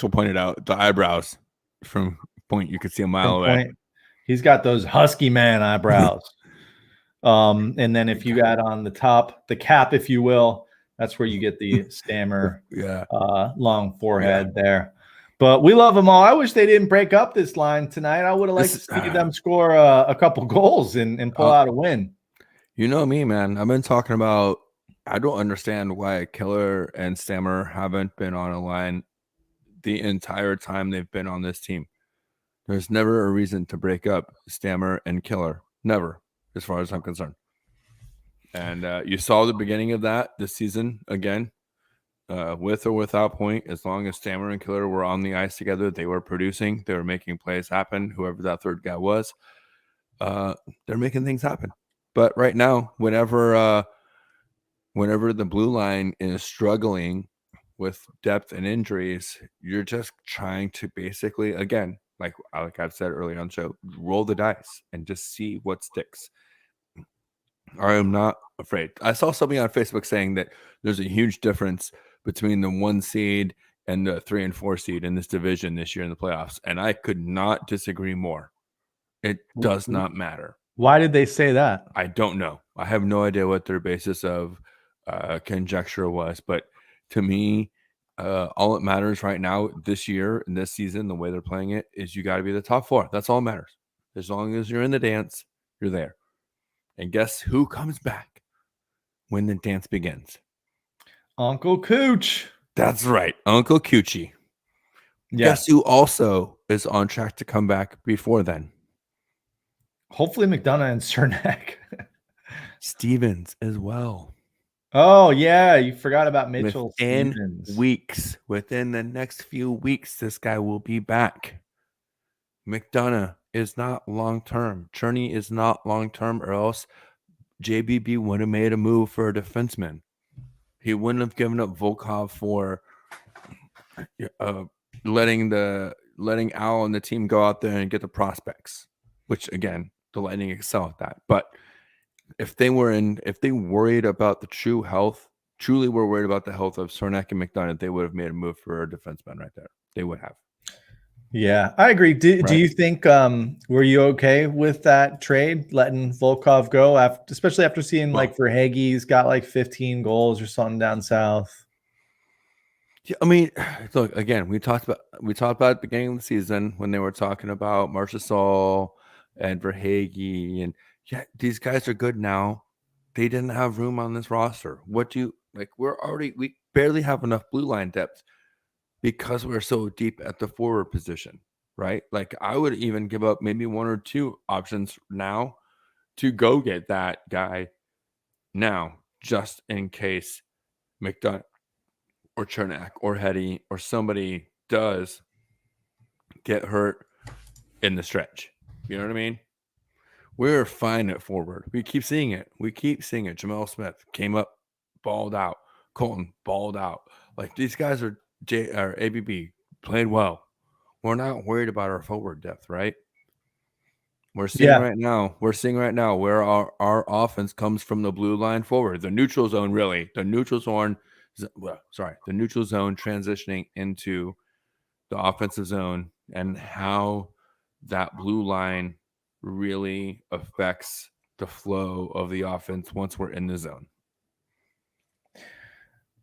pointed out, the eyebrows from Point, you could see a mile away. He's got those husky man eyebrows. And then if you add on the top, the cap, if you will, that's where you get the Stammer long forehead there. But we love them all. I wish they didn't break up this line tonight. I would have liked to see them score a couple goals and pull out a win. You know me, man. I've been talking about I don't understand why Killer and Stammer haven't been on a line the entire time they've been on this team. There's never a reason to break up Stammer and Killer. Never, as far as I'm concerned. And you saw the beginning of that this season again, with or without Point. As long as Stammer and Killer were on the ice together, they were producing. They were making plays happen. Whoever that third guy was, they're making things happen. But right now, whenever the blue line is struggling with depth and injuries, you're just trying to basically, again, like I've said earlier on the show, roll the dice and just see what sticks. I am not afraid. I saw something on Facebook saying that there's a huge difference between the 1 seed and the 3 and 4 seed in this division this year in the playoffs. And I could not disagree more. It does not matter. Why did they say that? I don't know. I have no idea what their basis of conjecture was, but to me, all that matters right now this year and this season, the way they're playing it, is you got to be the top 4. That's all that matters. As long as you're in the dance, you're there. And guess who comes back when the dance begins? Uncle Cooch. That's right, Uncle Coochie. Yeah. Guess who also is on track to come back before then? Hopefully McDonough and Cernak. Stevens as well. Oh, yeah. You forgot about Mitchell Stevens. Within the next few weeks, this guy will be back. McDonough is not long-term. Cherney is not long-term, or else JBB would have made a move for a defenseman. He wouldn't have given up Volkov for letting Al and the team go out there and get the prospects. which again, the Lightning excel at that. But if they worried about the truly were worried about the health of Cernak and McDonough, they would have made a move for a defenseman right there. They would have. Yeah, I agree. Do Right. you think were you okay with that trade, letting Volkov go, especially after seeing like Verhaeghe's got like 15 goals or something down south? Yeah, I mean, look, again, we talked about at the beginning of the season when they were talking about Marchessault and Verhaeghe, and yeah, these guys are good now. They didn't have room on this roster. What do you like? We barely have enough blue line depth because we're so deep at the forward position, right? Like I would even give up maybe one or two options now to go get that guy now, just in case McDonough or Cernak or Hetty or somebody does get hurt in the stretch. You know what I mean? We're fine at forward. We keep seeing it. Jamel Smith came up, balled out. Colton balled out. Like these guys are ABB played well. We're not worried about our forward depth, right? We're seeing right now where our offense comes from the blue line forward, the neutral zone, really. The neutral zone transitioning into the offensive zone and how that blue line really affects the flow of the offense once we're in the zone.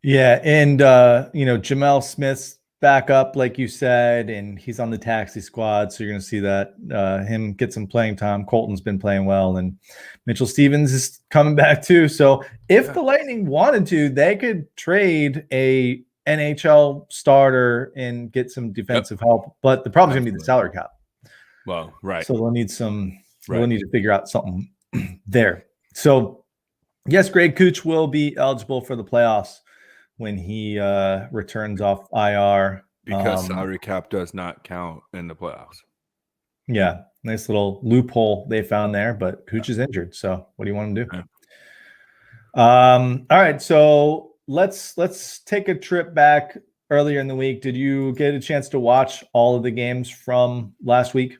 Yeah, and Jamel Smith's back up, like you said, and he's on the taxi squad, so you're going to see that him get some playing time. Colton's been playing well, and Mitchell Stevens is coming back too. So if the Lightning wanted to, they could trade a NHL starter and get some defensive help. But the problem is going to be the salary cap. Well, right. So we'll need we'll need to figure out something there. So yes, Greg Cooch will be eligible for the playoffs when he returns off IR. Because salary cap does not count in the playoffs. Yeah, nice little loophole they found there, but Cooch is injured. So what do you want to do? Okay. All right, so let's take a trip back earlier in the week. Did you get a chance to watch all of the games from last week?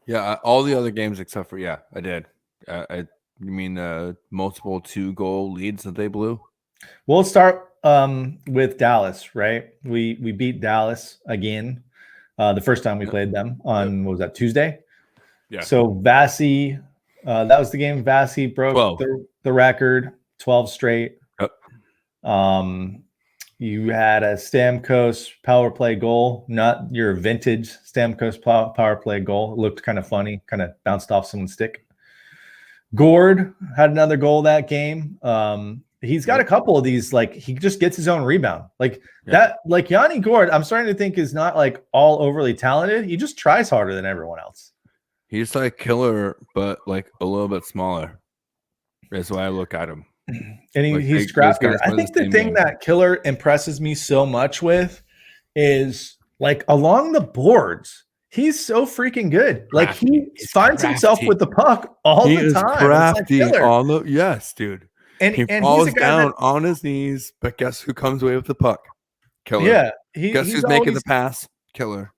Yeah, all the other games except for I did. You mean the multiple 2-goal leads that they blew? We'll start with Dallas, right? We beat Dallas again the first time we played them on what was that, Tuesday? Yeah. So Vasi, that was the game. Vasi broke the record, 12 straight. Yep. You had a Stamkos power play goal, not your vintage Stamkos power play goal. It looked kind of funny, kind of bounced off someone's stick. Gord had another goal that game. He's got a couple of these, like he just gets his own rebound. That, like Yanni Gord, I'm starting to think is not like all overly talented. He just tries harder than everyone else. He's like Killer, but like a little bit smaller. That's why I look at him. And he's scrappier. I think the thing that Killer impresses me so much with is like along the boards. He's so freaking good. Like he finds himself with the puck all the time. Crafty yes, dude. And he falls down on his knees, but guess who comes away with the puck? Killer. Yeah. Guess who's making the pass? Killer.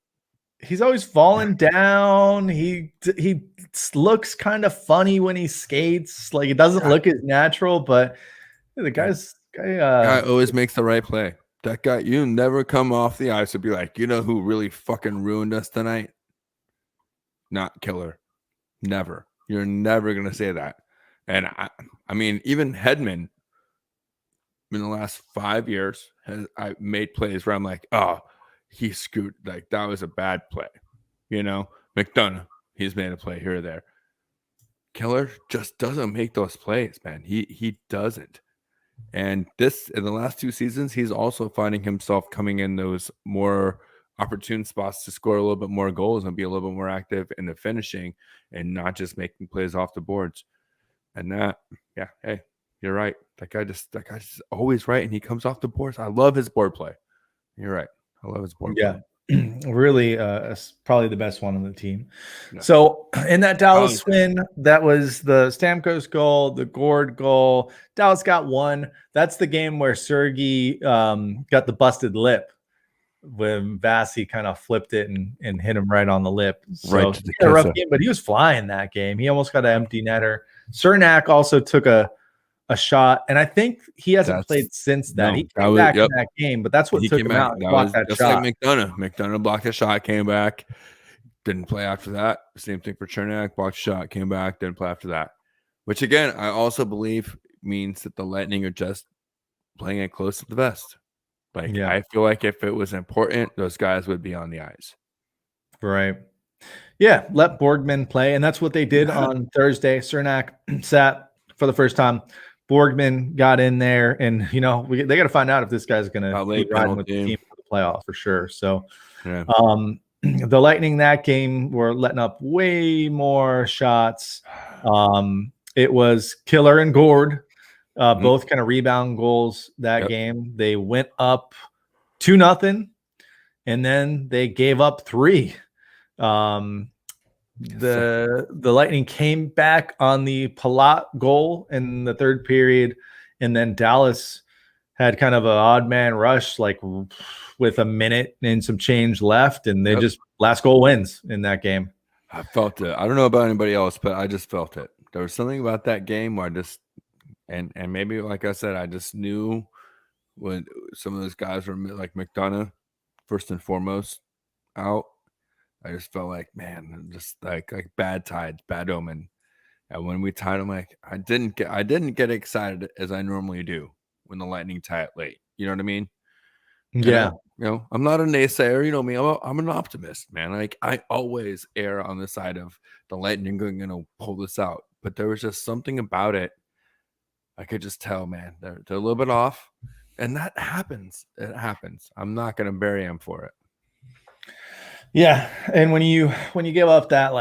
He's always falling down. He looks kind of funny when he skates. Like it doesn't look as natural, but the guy always makes the right play. That guy, you never come off the ice and be like, you know who really fucking ruined us tonight? Not Killer. Never. You're never gonna say that. And I mean, even Hedman in the last 5 years I made plays where I'm like, oh, he screwed, like that was a bad play. You know, McDonough, he's made a play here or there. Killer just doesn't make those plays, man. He doesn't. And in the last 2 seasons, he's also finding himself coming in those more opportune spots to score a little bit more goals and be a little bit more active in the finishing and not just making plays off the boards. And that, hey, you're right. That guy's just always right, and he comes off the boards. I love his board play. You're right. I love his board play. Really, probably the best one on the team. Yeah. So in that Dallas win, that was the Stamkos goal, the Gord goal. Dallas got one. That's the game where Sergey got the busted lip. when Vasi kind of flipped it and hit him right on the lip. So Right to the he had a rough kisser. game, but he was flying that game. He almost got an empty netter. Cernak also took a shot, and I think he hasn't played since that. He came back in that game, but that's what He took came him back. out. That Blocked was that just shot. like McDonough. McDonough blocked a shot, came back, didn't play after that. Same thing for Cernak, blocked a shot, came back, didn't play after that. Which again, I also believe means that the Lightning are just playing it close to the vest. Like I feel like if it was important, those guys would be on the ice. Right. Yeah, let Borgman play, and that's what they did on Thursday. Cernak sat for the first time. Borgman got in there, and they got to find out if this guy's going to be riding with the team for the playoffs for sure. So, the Lightning that game were letting up way more shots. It was Killer and Gord, both kind of rebound goals that game. They went up 2-0, and then they gave up 3. The Lightning came back on the Palat goal in the third period, and then Dallas had kind of an odd man rush, like with a minute and some change left, and they just last goal wins in that game. I felt it. I don't know about anybody else, but I just felt it. There was something about that game where I just and maybe like I said, I just knew when some of those guys were like McDonough first and foremost out. I just felt like, man, just like bad tides, bad omen. And when we tied them, like I didn't get excited as I normally do when the Lightning tie it late. You know what I mean? Yeah. And I'm not a naysayer. You know me. I'm an optimist, man. Like I always err on the side of the Lightning going to pull this out. But there was just something about it. I could just tell, man, they're a little bit off, and that happens. It happens. I'm not going to bury him for it. Yeah, and when you give up that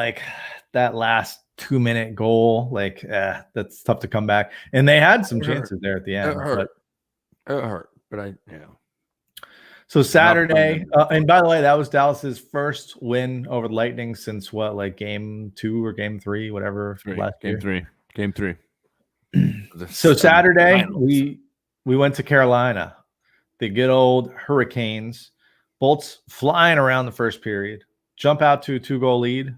last 2-minute goal, that's tough to come back. And they had some chances there at the end. It hurt, but So Saturday, and by the way, that was Dallas's first win over the Lightning since game 2 or game 3, whatever. Game 3. So Saturday, we went to Carolina, the good old Hurricanes. Bolts flying around the first period, jump out to a 2-goal lead.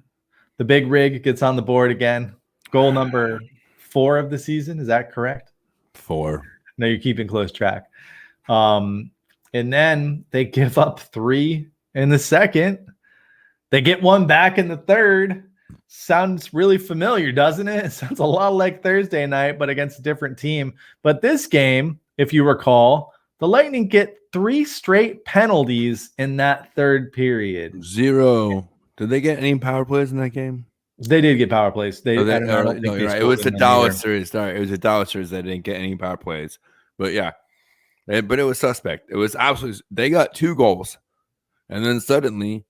The big rig gets on the board again. Goal number 4 of the season. Is that correct? 4. No, you're keeping close track. And then they give up 3 in the second. They get 1 back in the third. Sounds really familiar, doesn't it? It sounds a lot like Thursday night, but against a different team. But this game, if you recall, the Lightning get 3 straight penalties in that third period. 0. Did they get any power plays in that game? They did get power plays. You're right. It was the Dallas series. Sorry, it was the Dallas series that didn't get any power plays. But yeah, but it was suspect. It was absolutely. They got 2 goals, and then suddenly,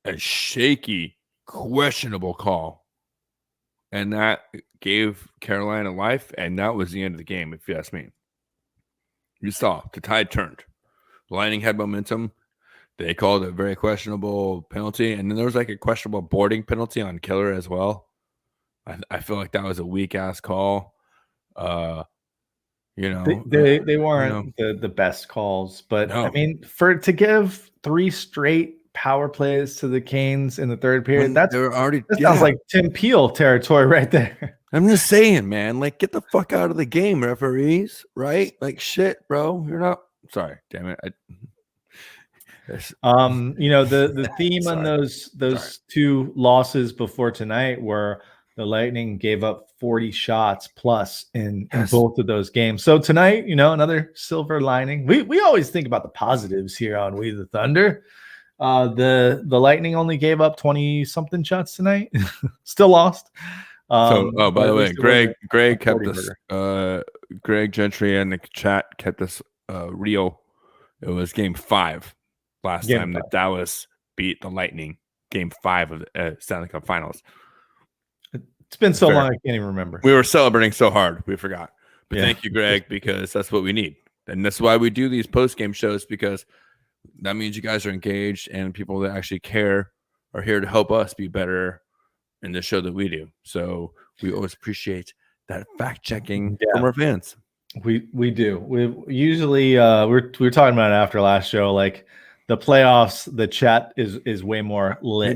a shaky, questionable call, and that gave Carolina life, and that was the end of the game, if you ask me. You saw the tide turned. The Lightning had momentum. They called a very questionable penalty, and then there was a questionable boarding penalty on Killer as well. I feel like that was a weak ass call. They weren't the best calls, but no. I mean, to give 3 straight power plays to the Canes in the third period, that sounds like Tim Peel territory right there. I'm just saying, man, get the fuck out of the game, referees, right? Shit, bro. You're not sorry, damn it. The theme on those 2 losses before tonight were the Lightning gave up 40 shots plus in both of those games. So tonight, another silver lining. We always think about the positives here on We the Thunder. The Lightning only gave up 20-something shots tonight. Still lost. By the way, Greg kept this. Greg Gentry in the chat kept this real. It was game 5 last time that Dallas beat the Lightning. Game 5 of the Stanley Cup Finals. It's been so long I can't even remember. We were celebrating so hard we forgot. But thank you, Greg, because that's what we need, and that's why we do these post-game shows, because that means you guys are engaged and people that actually care are here to help us be better in the show that we do. So we always appreciate that fact checking from our fans. We do. We usually we were talking about it after last show. the playoffs, the chat is way more lit.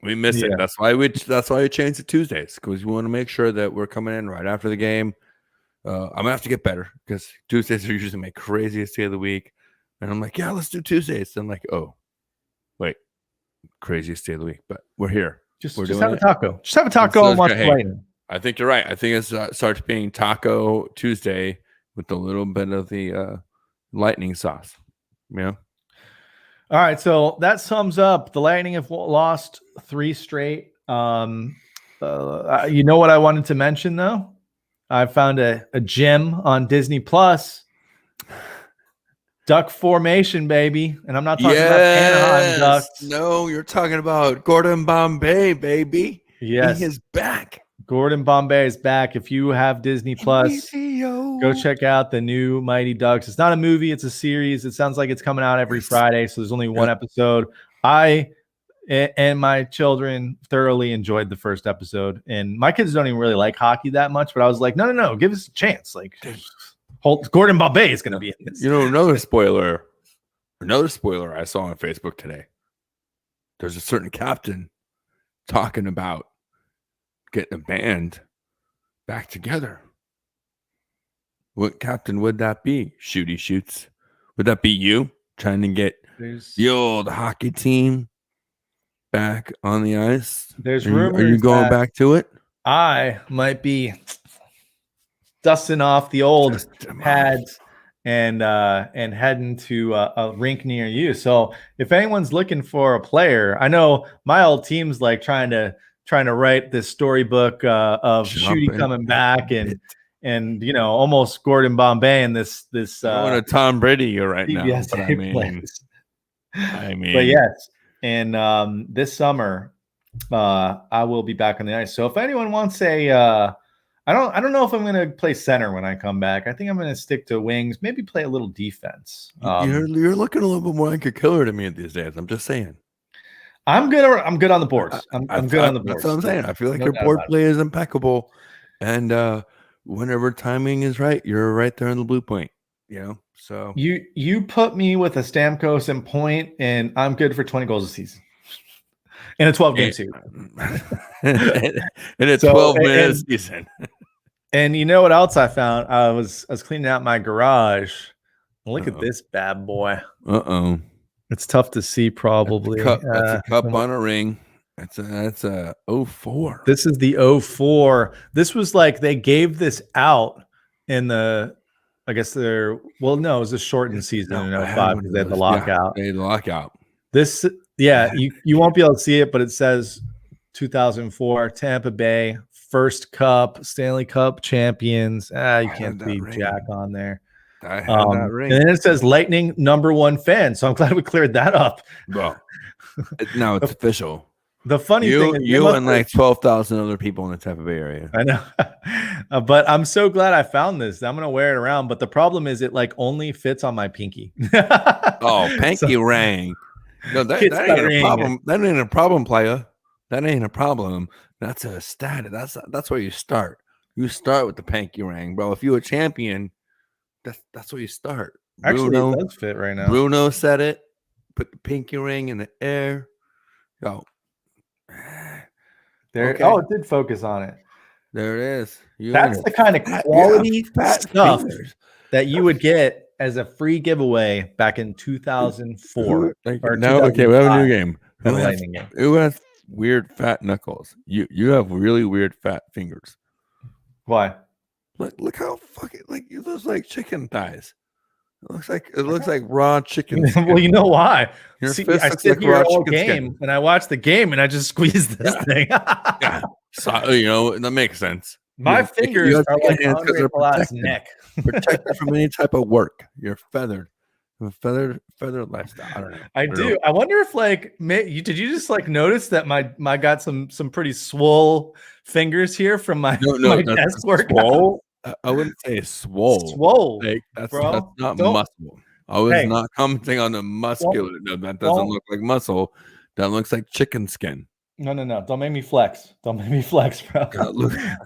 We miss it. That's why we changed to Tuesdays, because we want to make sure that we're coming in right after the game. I'm gonna have to get better, because Tuesdays are usually my craziest day of the week. And I'm like, yeah, let's do Tuesdays. And I'm like, oh, wait, craziest day of the week. But we're here. Just have a taco. Just have a taco and watch the lightning. I think you're right. I think it starts being Taco Tuesday with a little bit of the lightning sauce. Yeah. All right, so that sums up. The Lightning have lost 3 straight. You know what I wanted to mention, though? I found a gem on Disney Plus. Duck formation, baby. And I'm not talking about Anaheim Ducks. No, you're talking about Gordon Bombay, baby. Yes. He is back. Gordon Bombay is back. If you have Disney Plus, go check out the new Mighty Ducks. It's not a movie, it's a series. It sounds like it's coming out every Friday, so there's only one episode. I and my children thoroughly enjoyed the first episode. And my kids don't even really like hockey that much, but I was like, no, give us a chance. Like, Gordon Bombay is going to be in this. You know, another spoiler I saw on Facebook today. There's a certain captain talking about getting a band back together. What captain would that be? Shooty Shoots. Would that be you trying to get the old hockey team back on the ice? There's rumors. Are you going back to it? I might be dusting off the old pads and heading to a rink near you. So if anyone's looking for a player, I know my old team's like trying to write this storybook of Shooty coming back and you know, almost Gordon Bombay and this what a Tom Brady you're right now. Yes, I mean, but yes, and this summer I will be back on the ice. So if anyone wants I don't know if I'm going to play center when I come back. I think I'm going to stick to wings, maybe play a little defense. You're looking a little bit more like a killer to me these days. I'm just saying. I'm good on the boards. I'm good on the boards. That's what I'm saying. I feel like your board play is impeccable, and whenever timing is right, you're right there in the blue point. You know, so you put me with a Stamkos and point, and I'm good for 20 goals a season in a 12-game series. In a 12-minute season. And you know what else I found? I was cleaning out my garage. Look at this bad boy. It's tough to see, probably. That's a cup on a ring. That's a 04. This is the 04. This was like they gave this out in the, I guess it was a shortened season in 05 because they had the lockout. They had the lockout. This, you won't be able to see it, but it says 2004 Tampa Bay first cup, Stanley Cup champions. You can't see Jack on there. I had that ring. And then it says Lightning #1 fan. So I'm glad we cleared that up. Well, now it's official. The funny thing is you and like 12,000 other people in the Tampa Bay area. I know. But I'm so glad I found this. I'm going to wear it around. But the problem is it like only fits on my pinky. Pinky ring. No, that ain't a problem. That ain't a problem, player. That ain't a problem. That's a status. That's where you start. You start with the pinky ring, bro. If you're a champion, that's where you start. Actually, it does fit right now. Bruno said it. Put the pinky ring in the air. Go. There. Okay. Oh, it did focus on it. There it is. That's the kind of quality stuff that you would get as a free giveaway back in 2004. Okay, we have a new game. Who has weird fat knuckles? You have really weird fat fingers. Why? Look how fucking you look like chicken thighs. It looks like raw chicken. Well, you know why? I sit here all game and I watch the game and I just squeeze this thing. So, that makes sense. My fingers are like Andre Palat's neck. Protected from any type of work. You're feathered. Feathered lifestyle. I don't know. I do. I wonder if did you just notice that my got some pretty swole fingers here from my desk work? I wouldn't say swole. Swole. That's not muscle. I was not commenting on the muscular. No, that doesn't look like muscle. That looks like chicken skin. No. Don't make me flex. Don't make me flex, bro.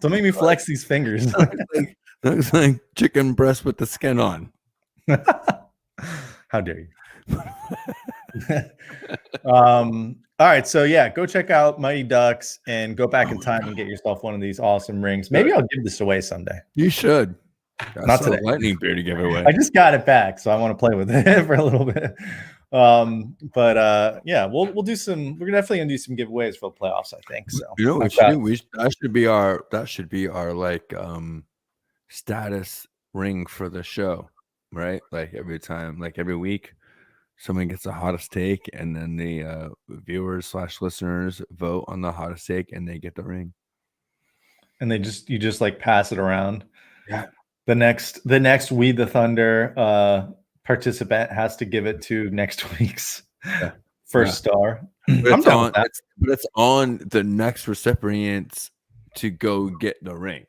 Don't make me flex these fingers. Looks like chicken breast with the skin on. How dare you? All right, so yeah, go check out Mighty Ducks and go back in time and get yourself one of these awesome rings. Maybe I'll give this away someday. You should. Not today. Lightning beer to give away. I just got it back, so I want to play with it for a little bit. Yeah, we'll do some. We're definitely gonna do some giveaways for the playoffs, I think. So you know what that should be our like status ring for the show, right? Like every time, like every week, someone gets the hottest take, and then the viewers / listeners vote on the hottest take, and they get the ring. And you just like pass it around. Yeah. The next We the Thunder participant has to give it to next week's first star. But it's on the next recipients to go get the ring,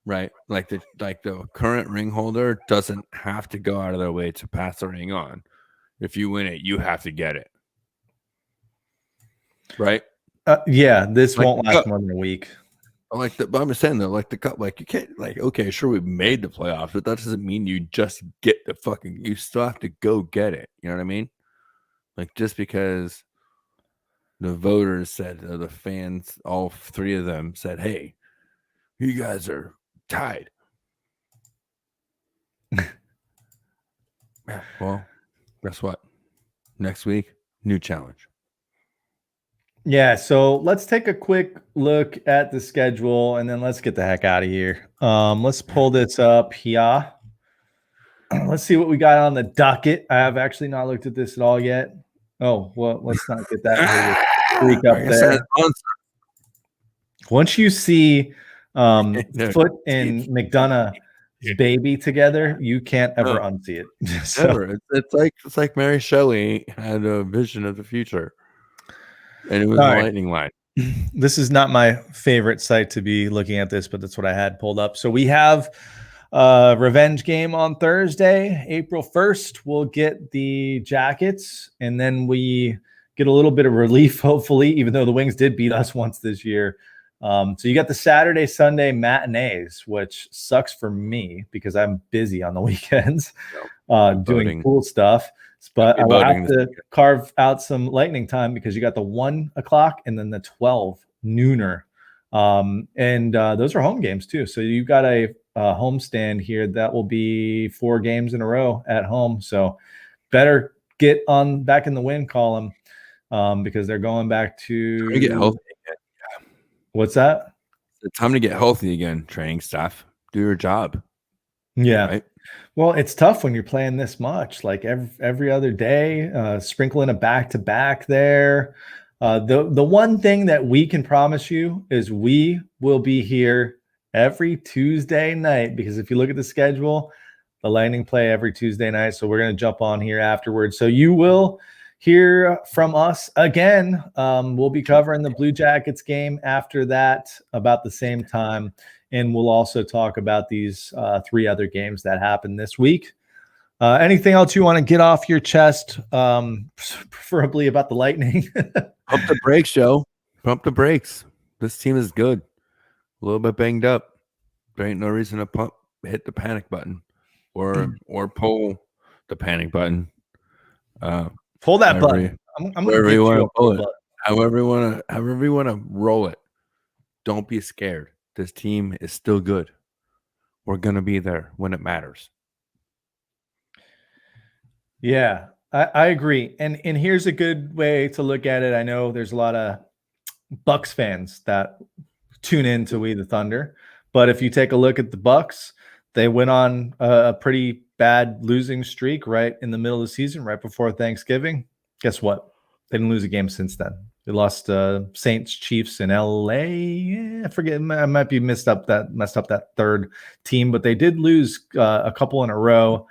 right? Like the current ring holder doesn't have to go out of their way to pass the ring on. If you win it, you have to get it, right? Yeah, this won't last more than a week. But I'm saying though, like the cup, like you can't, like, okay, sure, we made the playoffs, but that doesn't mean you just get you still have to go get it. You know what I mean? Like, just because the voters said, the fans, all three of them said, hey, you guys are tied. Well, guess what? Next week, new challenge. Yeah, so let's take a quick look at the schedule and then let's get the heck out of here. Let's pull this up here. Let's see what we got on the docket. I have actually not looked at this at all yet. Oh, well, let's not get that freak up there. Once you see Foot and McDonough's baby together, you can't ever unsee it. So, it's like Mary Shelley had a vision of the future. And it was a lightning line. This is not my favorite site to be looking at this, but that's what I had pulled up. So we have a revenge game on Thursday, April 1st. We'll get the Jackets, and then we get a little bit of relief, hopefully, even though the Wings did beat us once this year. So you got the Saturday, Sunday matinees, which sucks for me because I'm busy on the weekends doing cool stuff. But I will have to carve out some lightning time because you got the 1 o'clock and then the 12 nooner. And those are home games too. So you got a home stand here that will be 4 games in a row at home. So better get on back in the win column because they're going back to get healthy again. What's that? It's time to get healthy again, training staff. Do your job. Yeah. Right? Well, it's tough when you're playing this much, like every other day, sprinkling a back-to-back there. The one thing that we can promise you is we will be here every Tuesday night, because if you look at the schedule, the Lightning play every Tuesday night. So we're going to jump on here afterwards. So you will hear from us again. We'll be covering the Blue Jackets game after that about the same time. And we'll also talk about these 3 other games that happened this week. Anything else you want to get off your chest, preferably about the Lightning? Pump the brakes, Joe. Pump the brakes. This team is good. A little bit banged up. There ain't no reason to hit the panic button or pull the panic button. Pull that button. I'm going to want to pull it. However you want to roll it. Don't be scared. This team is still good. We're going to be there when it matters. Yeah, I agree. And here's a good way to look at it. I know there's a lot of Bucks fans that tune in to We the Thunder. But if you take a look at the Bucks, they went on a pretty bad losing streak right in the middle of the season, right before Thanksgiving. Guess what? They didn't lose a game since then. They lost Saints, Chiefs in LA. I forget. I might be messed up that third team, but they did lose a couple in a row.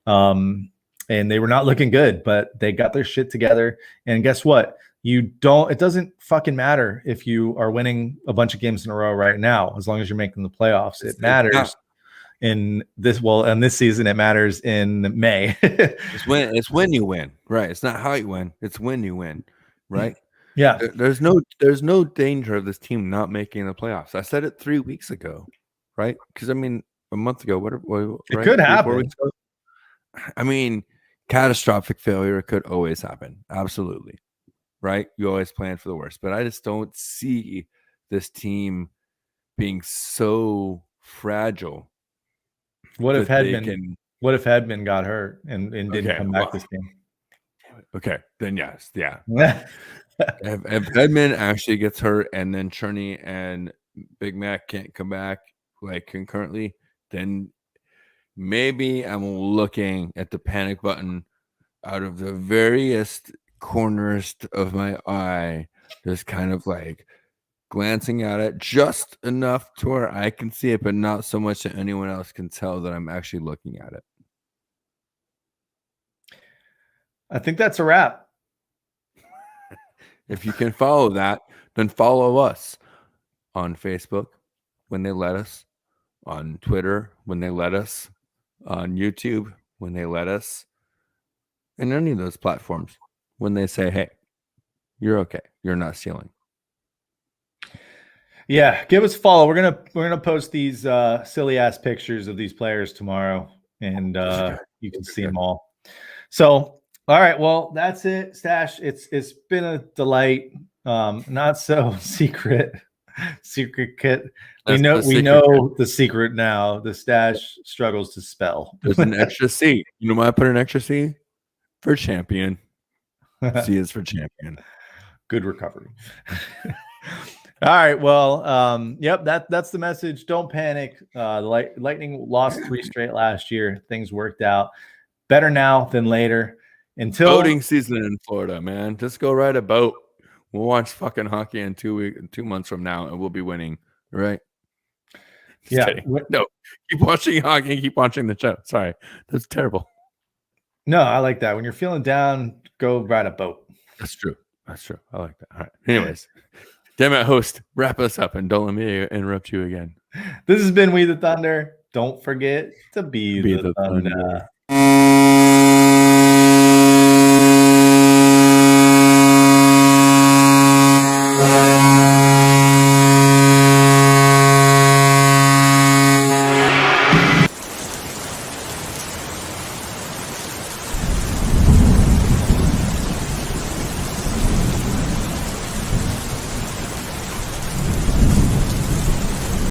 And they were not looking good, but they got their shit together. And guess what? It doesn't fucking matter if you are winning a bunch of games in a row right now, as long as you're making the playoffs. It matters in this season. It matters in May. It's when you win, right? It's not how you win. It's when you win, right? Yeah. There's no danger of this team not making the playoffs. I said it 3 weeks ago, right? Because I mean, a month ago, it could happen. I mean, catastrophic failure could always happen. Absolutely. Right? You always plan for the worst. But I just don't see this team being so fragile. What if Hedman got hurt and didn't come back this game? Okay, then yes, yeah. if Edmund actually gets hurt and then Cherney and Big Mac can't come back like concurrently, then maybe I'm looking at the panic button out of the various corners of my eye, just kind of like glancing at it just enough to where I can see it, but not so much that anyone else can tell that I'm actually looking at it. I think that's a wrap. If you can follow that, then follow us on Facebook when they let us, on Twitter when they let us, on YouTube when they let us, and any of those platforms when they say, hey, you're okay. You're not stealing. Yeah, give us a follow. We're gonna post these silly ass pictures of these players tomorrow, and you can see them all. So, all right, well, that's it, Stash. It's been a delight. Not so secret kit. We know the secret now. The Stash struggles to spell. There's an extra C. You know why I put an extra C? For champion. C is for champion. Good recovery. All right. Well, yep, that's the message. Don't panic. The Lightning lost 3 straight last year. Things worked out better now than later. Until boating season in Florida, man. Just go ride a boat. We'll watch fucking hockey in 2 months from now, and we'll be winning, right? Just kidding. No, keep watching hockey. Keep watching the show. Sorry, that's terrible. No, I like that. When you're feeling down, go ride a boat. That's true. That's true. I like that. All right. Anyways. Damn it, host, wrap us up and don't let me interrupt you again. This has been We the Thunder. Don't forget to be the Thunder.